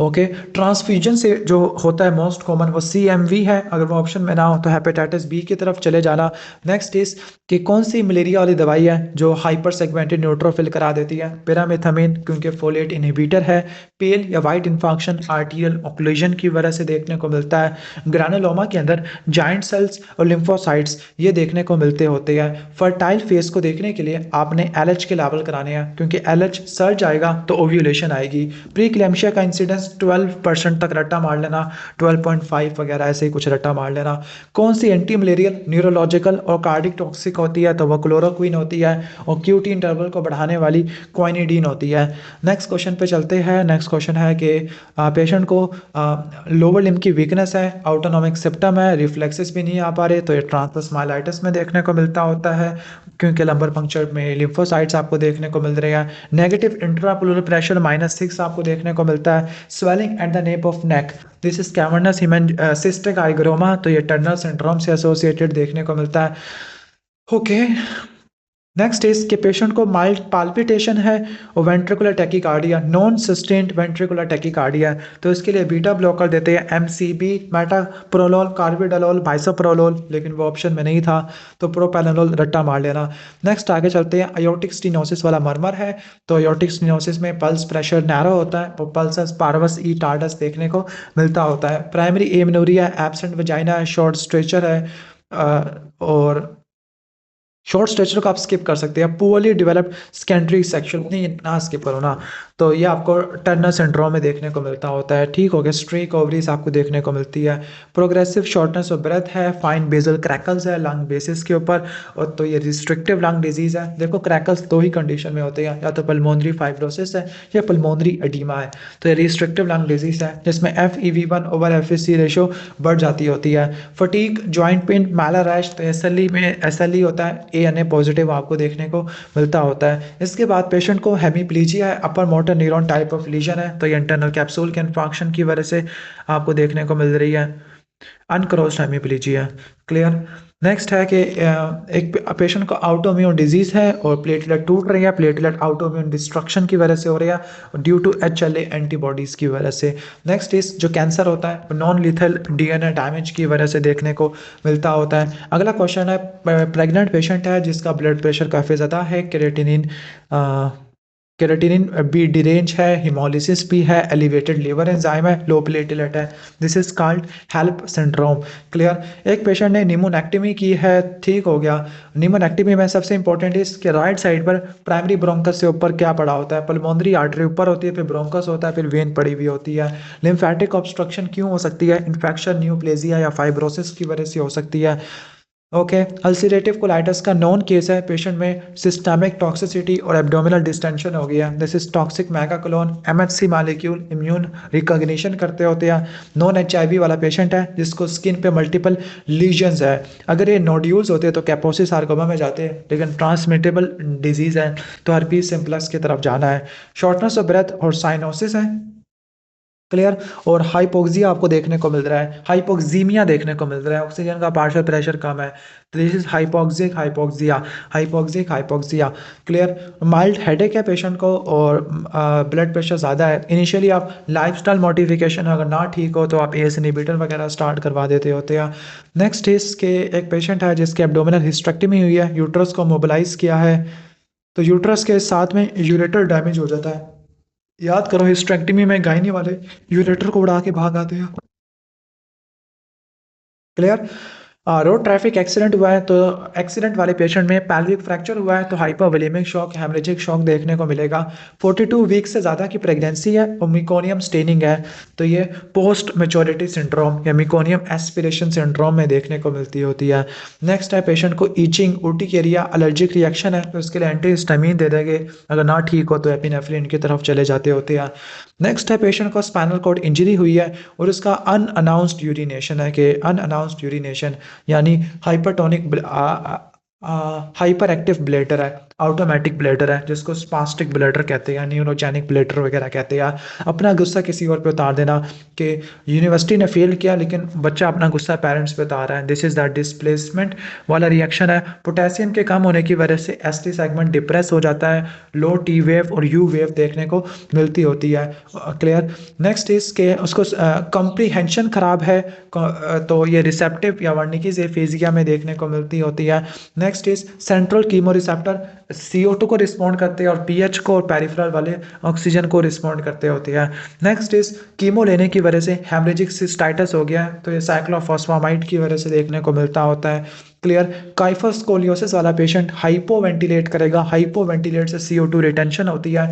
ओके। ट्रांसफ्यूजन से जो होता है मोस्ट कॉमन वो CMV है, अगर वो ऑप्शन में ना हो तो हेपेटाइटिस बी की तरफ चले जाना। नेक्स्ट इज कि कौन सी मलेरिया वाली दवाई है जो हाइपर सेगमेंटेड न्यूट्रोफिल करा देती है, पिरामिथामिन क्योंकि फोलेट इनहिबिटर है, पेल या वाइट इन्फेक्शन आर्टियल ओक्लूजन की वजह से देखने को मिलता है, ग्रानुलोमा के अंदर जाइंट सेल्स और लिम्फोसाइट्स ये देखने को मिलते होते हैं। फर्टाइल फेस को देखने के लिए आपने LH के लेवल कराने हैं, क्योंकि LH सर्ज आएगा तो ओव्यूलेशन आएगी। प्री क्लैम्शिया का इंसिडेंस 12% तक रट्टा मार लेना, 12.5 वगैरह ऐसे ही कुछ रट्टा मार लेना। कौन सी एंटी मलेरियल, न्यूरोलॉजिकल और कार्डिक टॉक्सिक होती है, तो वह क्लोरोक्विन होती है, और क्यूटी इंटरवल को बढ़ाने वाली क्वाइनिडीन होती है। नेक्स्ट क्वेश्चन पे चलते हैं। नेक्स्ट क्वेश्चन है कि पेशेंट को लोअर लिम्ब की वीकनेस है, ऑटोनॉमिक सिम्पटम है, रिफ्लेक्सेस भी नहीं आ पा रहे, तो ये ट्रांसवर्स माइलाइटिस में देखने को मिलता होता है, क्योंकि लंबर पंक्चर में लिम्फोसाइट्स आपको देखने को मिल रहे हैं। नेगेटिव इंट्रापुलर प्रेशर -6 आपको देखने को मिलता है। Swelling at the nape of neck, this is cavernous cystic hygroma, तो ये टर्नर सिंड्रोम से एसोसिएटेड देखने को मिलता है। ओके। नेक्स्ट इज के पेशेंट को माइल्ड पाल्पिटेशन है और ventricular tachycardia, non sustained ventricular tachycardia, तो इसके लिए बीटा ब्लॉकर देते हैं MCB, मेटाप्रोलोल, कार्बिडोल, बाइसोप्रोलोल, लेकिन वो ऑप्शन में नहीं था, तो प्रोपेनोल रट्टा मार लेना। नेक्स्ट आगे चलते हैं। अयोर्टिक स्टेनोसिस वाला मर्मर है, तो अयोर्टिक स्टेनोसिस में पल्स प्रेशर नैरो होता है और पल्सस पार्वस ई टार्डस देखने को मिलता होता है। प्राइमरी एमेनोरिया, एब्सेंट वजाइना है, शॉर्ट स्ट्रेचर है, और शॉर्ट स्ट्रेचर को आप स्किप कर सकते हैं। पुअरली डेवलप्ड सेकेंडरी सेक्शुअल, नहीं ना स्किप करो ना, तो ये आपको टर्नर सिंड्रोम में देखने को मिलता होता है। ठीक हो गया। स्ट्रीक ओवरीज आपको देखने को मिलती है। प्रोग्रेसिव शॉर्टनेस ऑफ ब्रेथ है, फाइन बेजल क्रैकल्स है लंग बेसिस के ऊपर, और तो ये रिस्ट्रिक्टिव लंग डिजीज है। देखो क्रैकल्स दो ही कंडीशन में होते हैं, या तो पल्मोनरी फाइब्रोसिस है या पल्मोनरी एडीमा है, तो ये रिस्ट्रिक्टिव लंग डिजीज है जिसमें FEV1/FVC रेशो बढ़ जाती होती है। फटीक, जॉइंट पेन, मैला रैश, तो SLE में SLE होता है, ANA पॉजिटिव आपको देखने को मिलता होता है। इसके बाद पेशेंट को हेमीप्लीजिया है, upper motor neuron type of legion है, तो ये इंटरनल कैप्सूल के इन्फेक्शन की वजह से आपको देखने को मिल रही है। अनक्रॉस्ड हेमीप्लीजिया। क्लियर। नेक्स्ट है कि एक पेशेंट को ऑटोइम्यून डिजीज है और प्लेटलेट टूट रही है, प्लेटलेट ऑटोइम्यून डिस्ट्रक्शन की वजह से हो रही है ड्यू टू HLA एंटीबॉडीज की वजह से। नेक्स्ट इज जो कैंसर होता है नॉन लिथल DNA डैमेज की वजह से देखने को मिलता होता है। अगला क्वेश्चन है, प्रेग्नेंट पेशेंट है जिसका ब्लड प्रेशर काफ़ी ज़्यादा है, केराटिनिन बी डिरेंज है, हिमोलिसिस भी है, एलिवेटेड लिवर एंजाइम है, लो प्लेटलेट है, this is called HELLP syndrome. Clear. एक पेशेंट ने निमोनेक्टमी की है, ठीक हो गया। निमोनेक्टमी में सबसे इंपॉर्टेंट इज कि राइट साइड पर प्राइमरी ब्रोंकस से ऊपर क्या पड़ा होता है, पल्मोनरी आर्टरी ऊपर होती है, फिर ब्रोंकस होता है, फिर वेन पड़ी हुई होती है। लिम्फेटिक ऑब्स्ट्रक्शन क्यों हो सकती है, इन्फेक्शन, न्यूप्लेजिया या फाइब्रोसिस की वजह से हो सकती है। ओके। अल्सरेटिव कोलाइटिस का नॉन केस है, पेशेंट में सिस्टमिक टॉक्सिसिटी और एब्डोमिनल डिस्टेंशन हो गया, this is toxic megacolon, MHC molecule immune recognition करते होते हैं। नॉन HIV वाला पेशेंट है जिसको स्किन पे मल्टीपल लीजन्स है, अगर ये नोड्यूल्स होते हैं तो कैपोसिस सार्कोमा में जाते हैं, लेकिन ट्रांसमिटेबल डिजीज है तो हर्पीस सिम्प्लेक्स की तरफ जाना है। शॉर्टनेस ऑफ ब्रेथ और साइनोसिस है। क्लियर। और हाइपोक्सिया आपको देखने को मिल रहा है, हाइपोक्सीमिया देखने को मिल रहा है, ऑक्सीजन का पार्शियल प्रेशर कम है, तो this is hypoxic hypoxia, hypoxic hypoxia. Clear. Mild headache है पेशेंट को और ब्लड प्रेशर ज़्यादा है। इनिशियली आप लाइफस्टाइल मॉडिफिकेशन अगर ना ठीक हो तो आप ACE इनहिबिटर वगैरह स्टार्ट करवा देते होते हैं। नेक्स्ट इज के एक पेशेंट है जिसके एब्डोमिनल हिस्टेक्टमी हुई है, यूट्रस को मोबिलाइज किया है, तो यूट्रस के साथ में यूरेटर डैमेज हो जाता है। याद करो हिस्टेक्टमी में गायनी वाले यूरेटर को उड़ा के भाग आते हैं। क्लियर। रोड ट्रैफिक एक्सीडेंट हुआ है तो एक्सीडेंट वाले पेशेंट में पैल्विक फ्रैक्चर हुआ है तो हाइपोवोलेमिक शॉक, हेमरेजिक शॉक देखने को मिलेगा। 42 वीक से ज़्यादा की प्रेगनेंसी है और मिकोनियम स्टेनिंग है तो ये पोस्ट मेचोरिटी सिंड्रोम या मिकोनियम एस्पिरेशन सिंड्रोम में देखने को मिलती होती है। नेक्स्ट है पेशेंट को ईचिंग, उर्टिकेरिया, एलर्जिक रिएक्शन है तो इसके लिए एंटी हिस्टामिन दे देंगे, अगर ना ठीक हो तो एपिनेफ्रिन की तरफ चले जाते होते हैं। नेक्स्ट है पेशेंट को स्पाइनल कॉर्ड इंजरी हुई है और उसका अनअनाउंस्ड यूरिनेशन है कि अनअनाउंस्ड यूरिनेशन यानी हाइपरटोनिक हाइपर एक्टिव ब्लैडर है, ऑटोमेटिक ब्लैडर है जिसको स्पास्टिक ब्लैडर कहते हैं, न्यूरोजेनिक ब्लैडर वगैरह कहते हैं। अपना गुस्सा किसी और पे उतार देना कि यूनिवर्सिटी ने फेल किया लेकिन बच्चा अपना गुस्सा पेरेंट्स पे उतार रहा है, दिस इज द डिस्प्लेसमेंट वाला रिएक्शन है। पोटेशियम के कम होने की वजह से एसटी सेगमेंट डिप्रेस हो जाता है, लो टी वेव और यू वेव देखने को मिलती होती है। क्लियर। नेक्स्ट इज के उसको कॉम्प्रीहेंशन खराब है तो ये रिसेप्टिव या वर्निकीज एफेजिया में देखने को मिलती होती है। Next is central chemo receptor CO2 को रिस्पॉन्ड करते हैं और पीएच को और पेरिफेरल वाले ऑक्सीजन को रिस्पॉन्ड करते होते हैं। नेक्स्ट इज कीमो लेने की वजह से हेमरेजिक सिस्टाइटिस हो गया तो ये साइक्लोफॉस्फामाइड की वजह से देखने को मिलता होता है। क्लियर। काइफस स्कोलियोसिस वाला पेशेंट हाइपो वेंटिलेट करेगा, हाइपो वेंटिलेट से CO2 रिटेंशन होती है।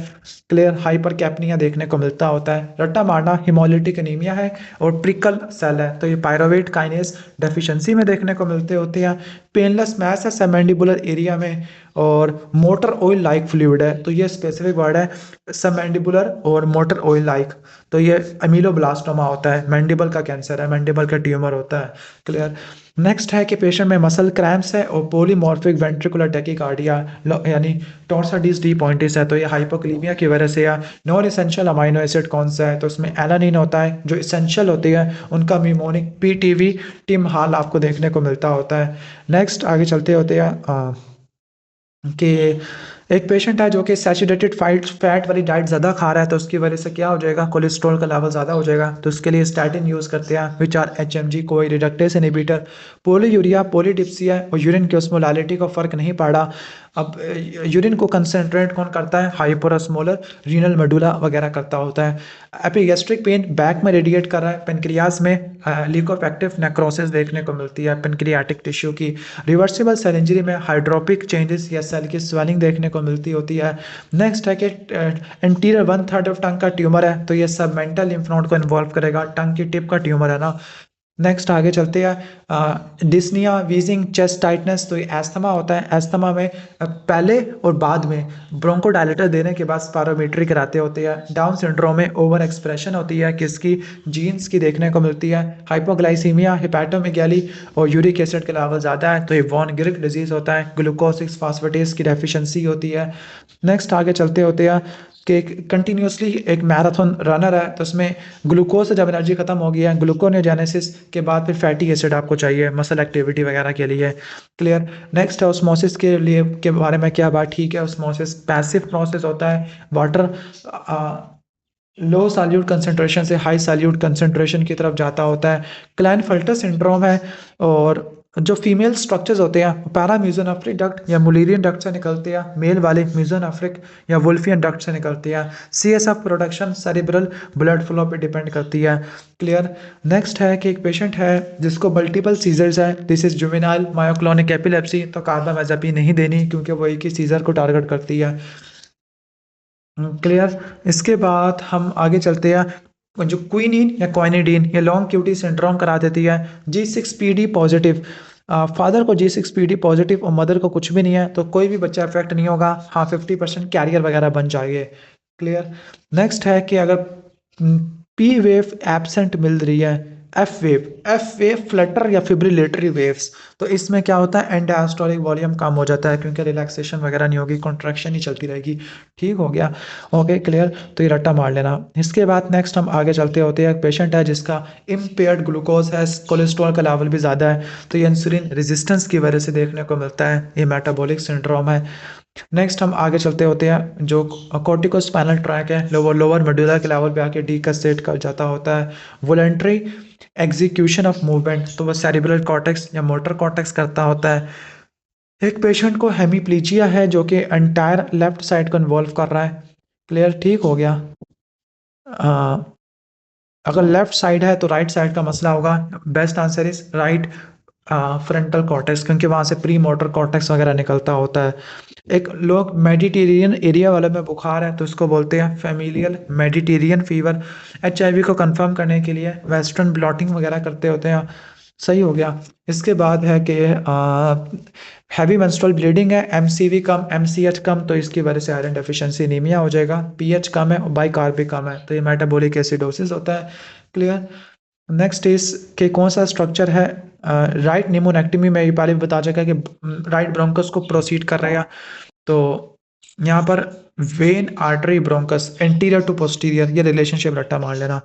क्लियर। हाइपर कैपनिया देखने को मिलता होता है। रट्टा मारना हिमोलिटिक एनीमिया है और प्रिकल सेल है तो ये पायरोवेट काइनेस डेफिशिएंसी में देखने को मिलते होते हैं। पेनलेस मैस है सबमैंडिबुलर एरिया में और मोटर ऑयल लाइक फ्लूइड है तो ये स्पेसिफिक वर्ड है सबमैंडिबुलर और मोटर ऑयल लाइक तो ये अमीलोब्लास्टोमा होता है, मैंडिबल का कैंसर है, मैंडिबल का ट्यूमर होता है। क्लियर। नेक्स्ट है कि पेशेंट में मसल क्रैम्प्स है और पोलीमॉर्फिक वेंट्रिकुलर टैकीकार्डिया यानी टॉर्साडिस डी पॉइंटिस है तो ये हाइपोक्लीमिया की वजह से। या नॉन इसेंशियल अमाइनो एसिड कौन सा है तो उसमें एलानिन होता है, जो इसेंशियल होती है उनका मिमोनिक PTV टिम हाल आपको देखने को मिलता होता है। नेक्स्ट आगे चलते होते हैं कि एक पेशेंट है जो कि सैचुरेटेड फैट वाली डाइट ज़्यादा खा रहा है तो उसकी वजह से क्या हो जाएगा, कोलेस्ट्रॉल का लेवल ज़्यादा हो जाएगा तो उसके लिए स्टैटिन यूज़ करते हैं विच आर HMG कोई रिडक्टेस इनहिबिटर। पोलीयूरिया, पोलीडिप्सिया और यूरिन की osmolality को फ़र्क नहीं पड़ा। अब यूरिन को कंसनट्रेट कौन करता है, हाइपोरस्मोलर रीनल मेडुला वगैरह करता होता है। एपिगैस्ट्रिक पेन बैक में रेडिएट कर रहा है, पेनक्रियाज में लिकोफेक्टिव नेक्रोसिस देखने को मिलती है पेनक्रियाटिक टिश्यू की। रिवर्सिबल सेल इंजरी में हाइड्रोपिक चेंजेस या सेल की स्वेलिंग देखने को मिलती होती है। नेक्स्ट है कि एंटीरियर 1/3 ऑफ टंग का ट्यूमर है तो ये सबमेंटल लिम्फ नोड को इन्वॉल्व करेगा, टंग की टिप का ट्यूमर है ना। नेक्स्ट आगे चलते हैं डिस्निया, वीजिंग, चेस्ट टाइटनेस तो ये एस्थमा होता है। एस्थमा में पहले और बाद में ब्रोंकोडायलेटर देने के बाद स्पायरोमेट्री कराते होते हैं। डाउन सिंड्रोम में ओवर एक्सप्रेशन होती है किसकी, जीन्स की देखने को मिलती है। हाइपोग्लाइसीमिया, हिपैटोमेगैली और यूरिक एसिड के लेवल ज़्यादा है तो ये वॉन गिरिक डिजीज़ होता है। ग्लूकोज 6 फास्फेटेस की डेफिशिएंसी होती है। नेक्स्ट आगे चलते होते हैं कि कंटिन्यूसली एक मैराथन रनर है तो उसमें ग्लूकोज से जब एनर्जी खत्म हो गई है, ग्लूकोनेजेनेसिस के बाद फिर फैटी एसिड आपको चाहिए मसल एक्टिविटी वगैरह के लिए। क्लियर। नेक्स्ट है ऑस्मोसिस के लिए के बारे में क्या बात, ठीक है ऑस्मोसिस पैसिव प्रोसेस होता है, वाटर लो सॉल्यूट कंसंट्रेशन से हाई सॉल्यूट कंसंट्रेशन की तरफ जाता होता है। क्लाइनफेल्टर सिंड्रोम है और जो फीमेल स्ट्रक्चर्स होते हैं पैराम्यूजोनेफ्रिक डक्ट या मुलीरियन डक्ट से निकलते हैं, मेल वाले म्यूजोनेफ्रिक या वुल्फियन डक्ट से निकलती है। CSF production cerebral blood flow पे डिपेंड करती है। क्लियर। नेक्स्ट है कि एक पेशेंट है जिसको मल्टीपल सीजर्स है, this is juvenile myoclonic epilepsy तो कार्बामेज़ेपिन नहीं देनी क्योंकि वो एक ही सीजर को टारगेट करती है। क्लियर। इसके बाद हम आगे चलते हैं जो क्विनिन या क्वाइनिडीन ये लॉन्ग क्यूटी सिंड्रोम करा देती है। G6PD पॉजिटिव, फादर को G6PD पॉजिटिव और मदर को कुछ भी नहीं है तो कोई भी बच्चा इफेक्ट नहीं होगा, हाँ 50% कैरियर वगैरह बन जाएंगे। क्लियर। नेक्स्ट है कि अगर P वेव एब्सेंट मिल रही है, एफ वेव फ्लटर या फिब्रिलेटरी वेव्स तो इसमें क्या होता है, एंड डायस्टोलिक वॉल्यूम कम हो जाता है क्योंकि रिलैक्सेशन वगैरह नहीं होगी, कॉन्ट्रैक्शन ही चलती रहेगी। ठीक हो गया। Okay clear. तो ये रट्टा मार लेना। इसके बाद नेक्स्ट हम आगे चलते होते हैं, एक पेशेंट है जिसका इम्पेयर्ड ग्लूकोज है, कोलेस्ट्रॉल का लेवल भी ज़्यादा है तो ये इंसुलिन रेजिस्टेंस की वजह से देखने को मिलता है, ये मेटाबॉलिक सिंड्रोम है। नेक्स्ट हम आगे चलते होते हैं जो कॉर्टिकोस्पाइनल ट्रैक है लोअर मेडुला के लेवल पे आके डीकसेट कर जाता होता है। वॉलंटरी एग्जीक्यूशन ऑफ मूवमेंट तो वह सेरिब्रल कॉर्टेक्स या मोटर कॉर्टेक्स करता होता है। एक पेशेंट को हेमीप्लीजिया है जो कि एंटायर लेफ्ट साइड को इन्वॉल्व कर रहा है। क्लियर। ठीक हो गया। अगर लेफ्ट साइड है तो राइट साइड का मसला होगा, best answer is right frontal cortex, क्योंकि वहाँ से प्री मोटर कॉर्टेक्स वगैरह निकलता होता है। एक लोग मेडिटेरियन एरिया वाले में बुखार है तो उसको बोलते हैं फैमिलियल मेडिटेरियन फीवर। एचआईवी को कंफर्म करने के लिए वेस्टर्न ब्लॉटिंग वगैरह करते होते हैं। सही हो गया। इसके बाद है कि हैवी मेंस्ट्रुअल ब्लीडिंग है, एमसीवी कम, एमसीएच कम, तो इसकी वजह से आयरन डेफिशिएंसी एनीमिया हो जाएगा। पीएच कम है और बाइकार्ब भी कम है, तो ये मेटाबॉलिक एसिडोसिस होता है। क्लियर। नेक्स्ट इज के कौन सा स्ट्रक्चर है। राइट निमोनेक्टमी में ये पहले भी बता चुका है कि राइट ब्रोंकस को प्रोसीड कर रहा है। तो यहाँ पर vein artery bronchus anterior to posterior, ये रिलेशनशिप रट्टा मार लेना।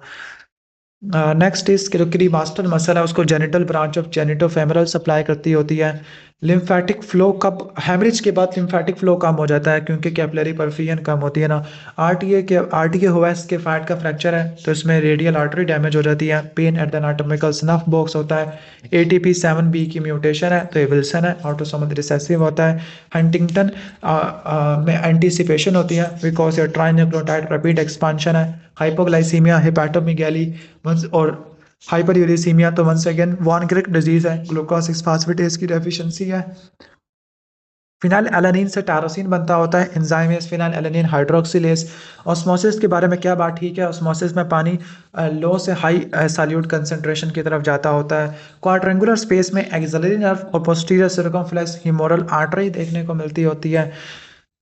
Next is cremaster muscle है, उसको genital branch of genitofemoral supply करती होती है। लिम्फेटिक फ्लो कब, हेमरेज के बाद लिम्फेटिक फ्लो कम हो जाता है क्योंकि कैपिलरी परफियन कम होती है ना। आरटीए हुआ है, इसके फैट का फ्रैक्चर है तो इसमें रेडियल आर्टरी डैमेज हो जाती है। Pen at the anatomical snuff box होता है। ATP7B की म्यूटेशन है तो ये विल्सन है, ऑटोसोमल रिसेसिव होता है। हंटिंगटन में एंटीसिपेशन होती है बिकॉज ये ट्राइन्यूक्लियोटाइड रैपिड एक्सपांशन है। हाइपोग्लाइसीमिया, हेपाटोमेगाली वंस और हाइपर यूरेसीमिया तो वंस अगेन वॉन क्रिक डिजीज है, ग्लूकोज 6 फास्फेटेज की डेफिशिएंसी है। फिनाइल एलानिन से टायरोसिन बनता होता है, एंजाइम है फिनाइल एलानिन हाइड्रोक्सिलेज। ऑस्मोसिस के बारे में क्या बात ठीक है, ऑस्मोसिस में पानी लो से हाई सॉल्यूट कंसंट्रेशन की तरफ जाता होता है। क्वाड्रेंगुलर स्पेस में एक्सिलरी नर्व और पोस्टीरियर सर्कमफ्लेक्स ह्यूमरल आर्टरी देखने को मिलती होती है।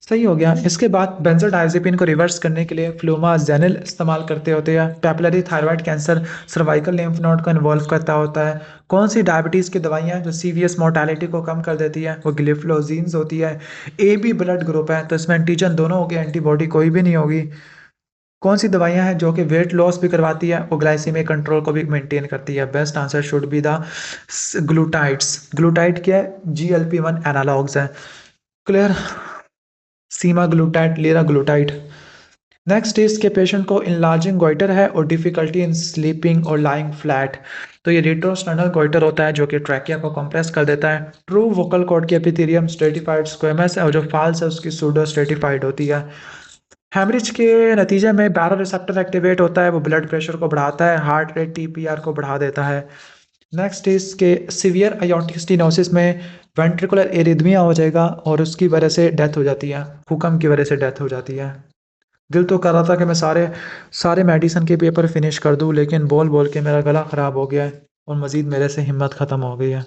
सही हो गया। इसके बाद बेंजोडाइजेपिन को रिवर्स करने के लिए फ्लूमाजेनिल इस्तेमाल करते होते हैं। Papillary thyroid cancer cervical lymph node को इन्वॉल्व करता होता है। कौन सी डायबिटीज की दवाइयां हैं जो सीवीएस मोर्टेलिटी को कम कर देती है, वो ग्लिफ्लोजीन्स होती है। ए बी ब्लड ग्रुप है तो इसमें एंटीजन दोनों हो गए, एंटीबॉडी कोई भी नहीं होगी। कौन सी दवाइयां हैं जो कि वेट लॉस भी करवाती है, वो ग्लाइसीमिक कंट्रोल को भी मेंटेन करती है। Best answer should be the glutides. Glutide क्या है, GLP-1 एनालॉग्स है। Clear. Semaglutide, liraglutide. Next is के पेशेंट को इनलार्जिंग गोइटर है और डिफिकल्टी इन स्लीपिंग और लाइंग फ्लैट, तो ये रेट्रोस्टर्नल गोइटर होता है जो कि ट्रैकिया को कंप्रेस कर देता है। ट्रू वोकल कॉर्ड की एपिथेलियम स्ट्रेटिफाइड स्क्वेमस है और जो फाल्स है उसकी सूडो स्ट्रेटिफाइड होती है। हैमरेज के नतीजे में बैरो रिसेप्टर एक्टिवेट होता है, वो ब्लड प्रेशर को बढ़ाता है, हार्ट रेट TPR को बढ़ा देता है। नेक्स्ट इज के सिवियर अयोर्टिक स्टेनोसिस में वेंट्रिकुलर एरिथमिया हो जाएगा और उसकी वजह से डेथ हो जाती है, हुक्म की वजह से डेथ हो जाती है। दिल तो कर रहा था कि मैं सारे सारे मेडिसिन के पेपर फिनिश कर दूं, लेकिन बोल बोल के मेरा गला ख़राब हो गया है और मज़ीद मेरे से हिम्मत ख़त्म हो गई है।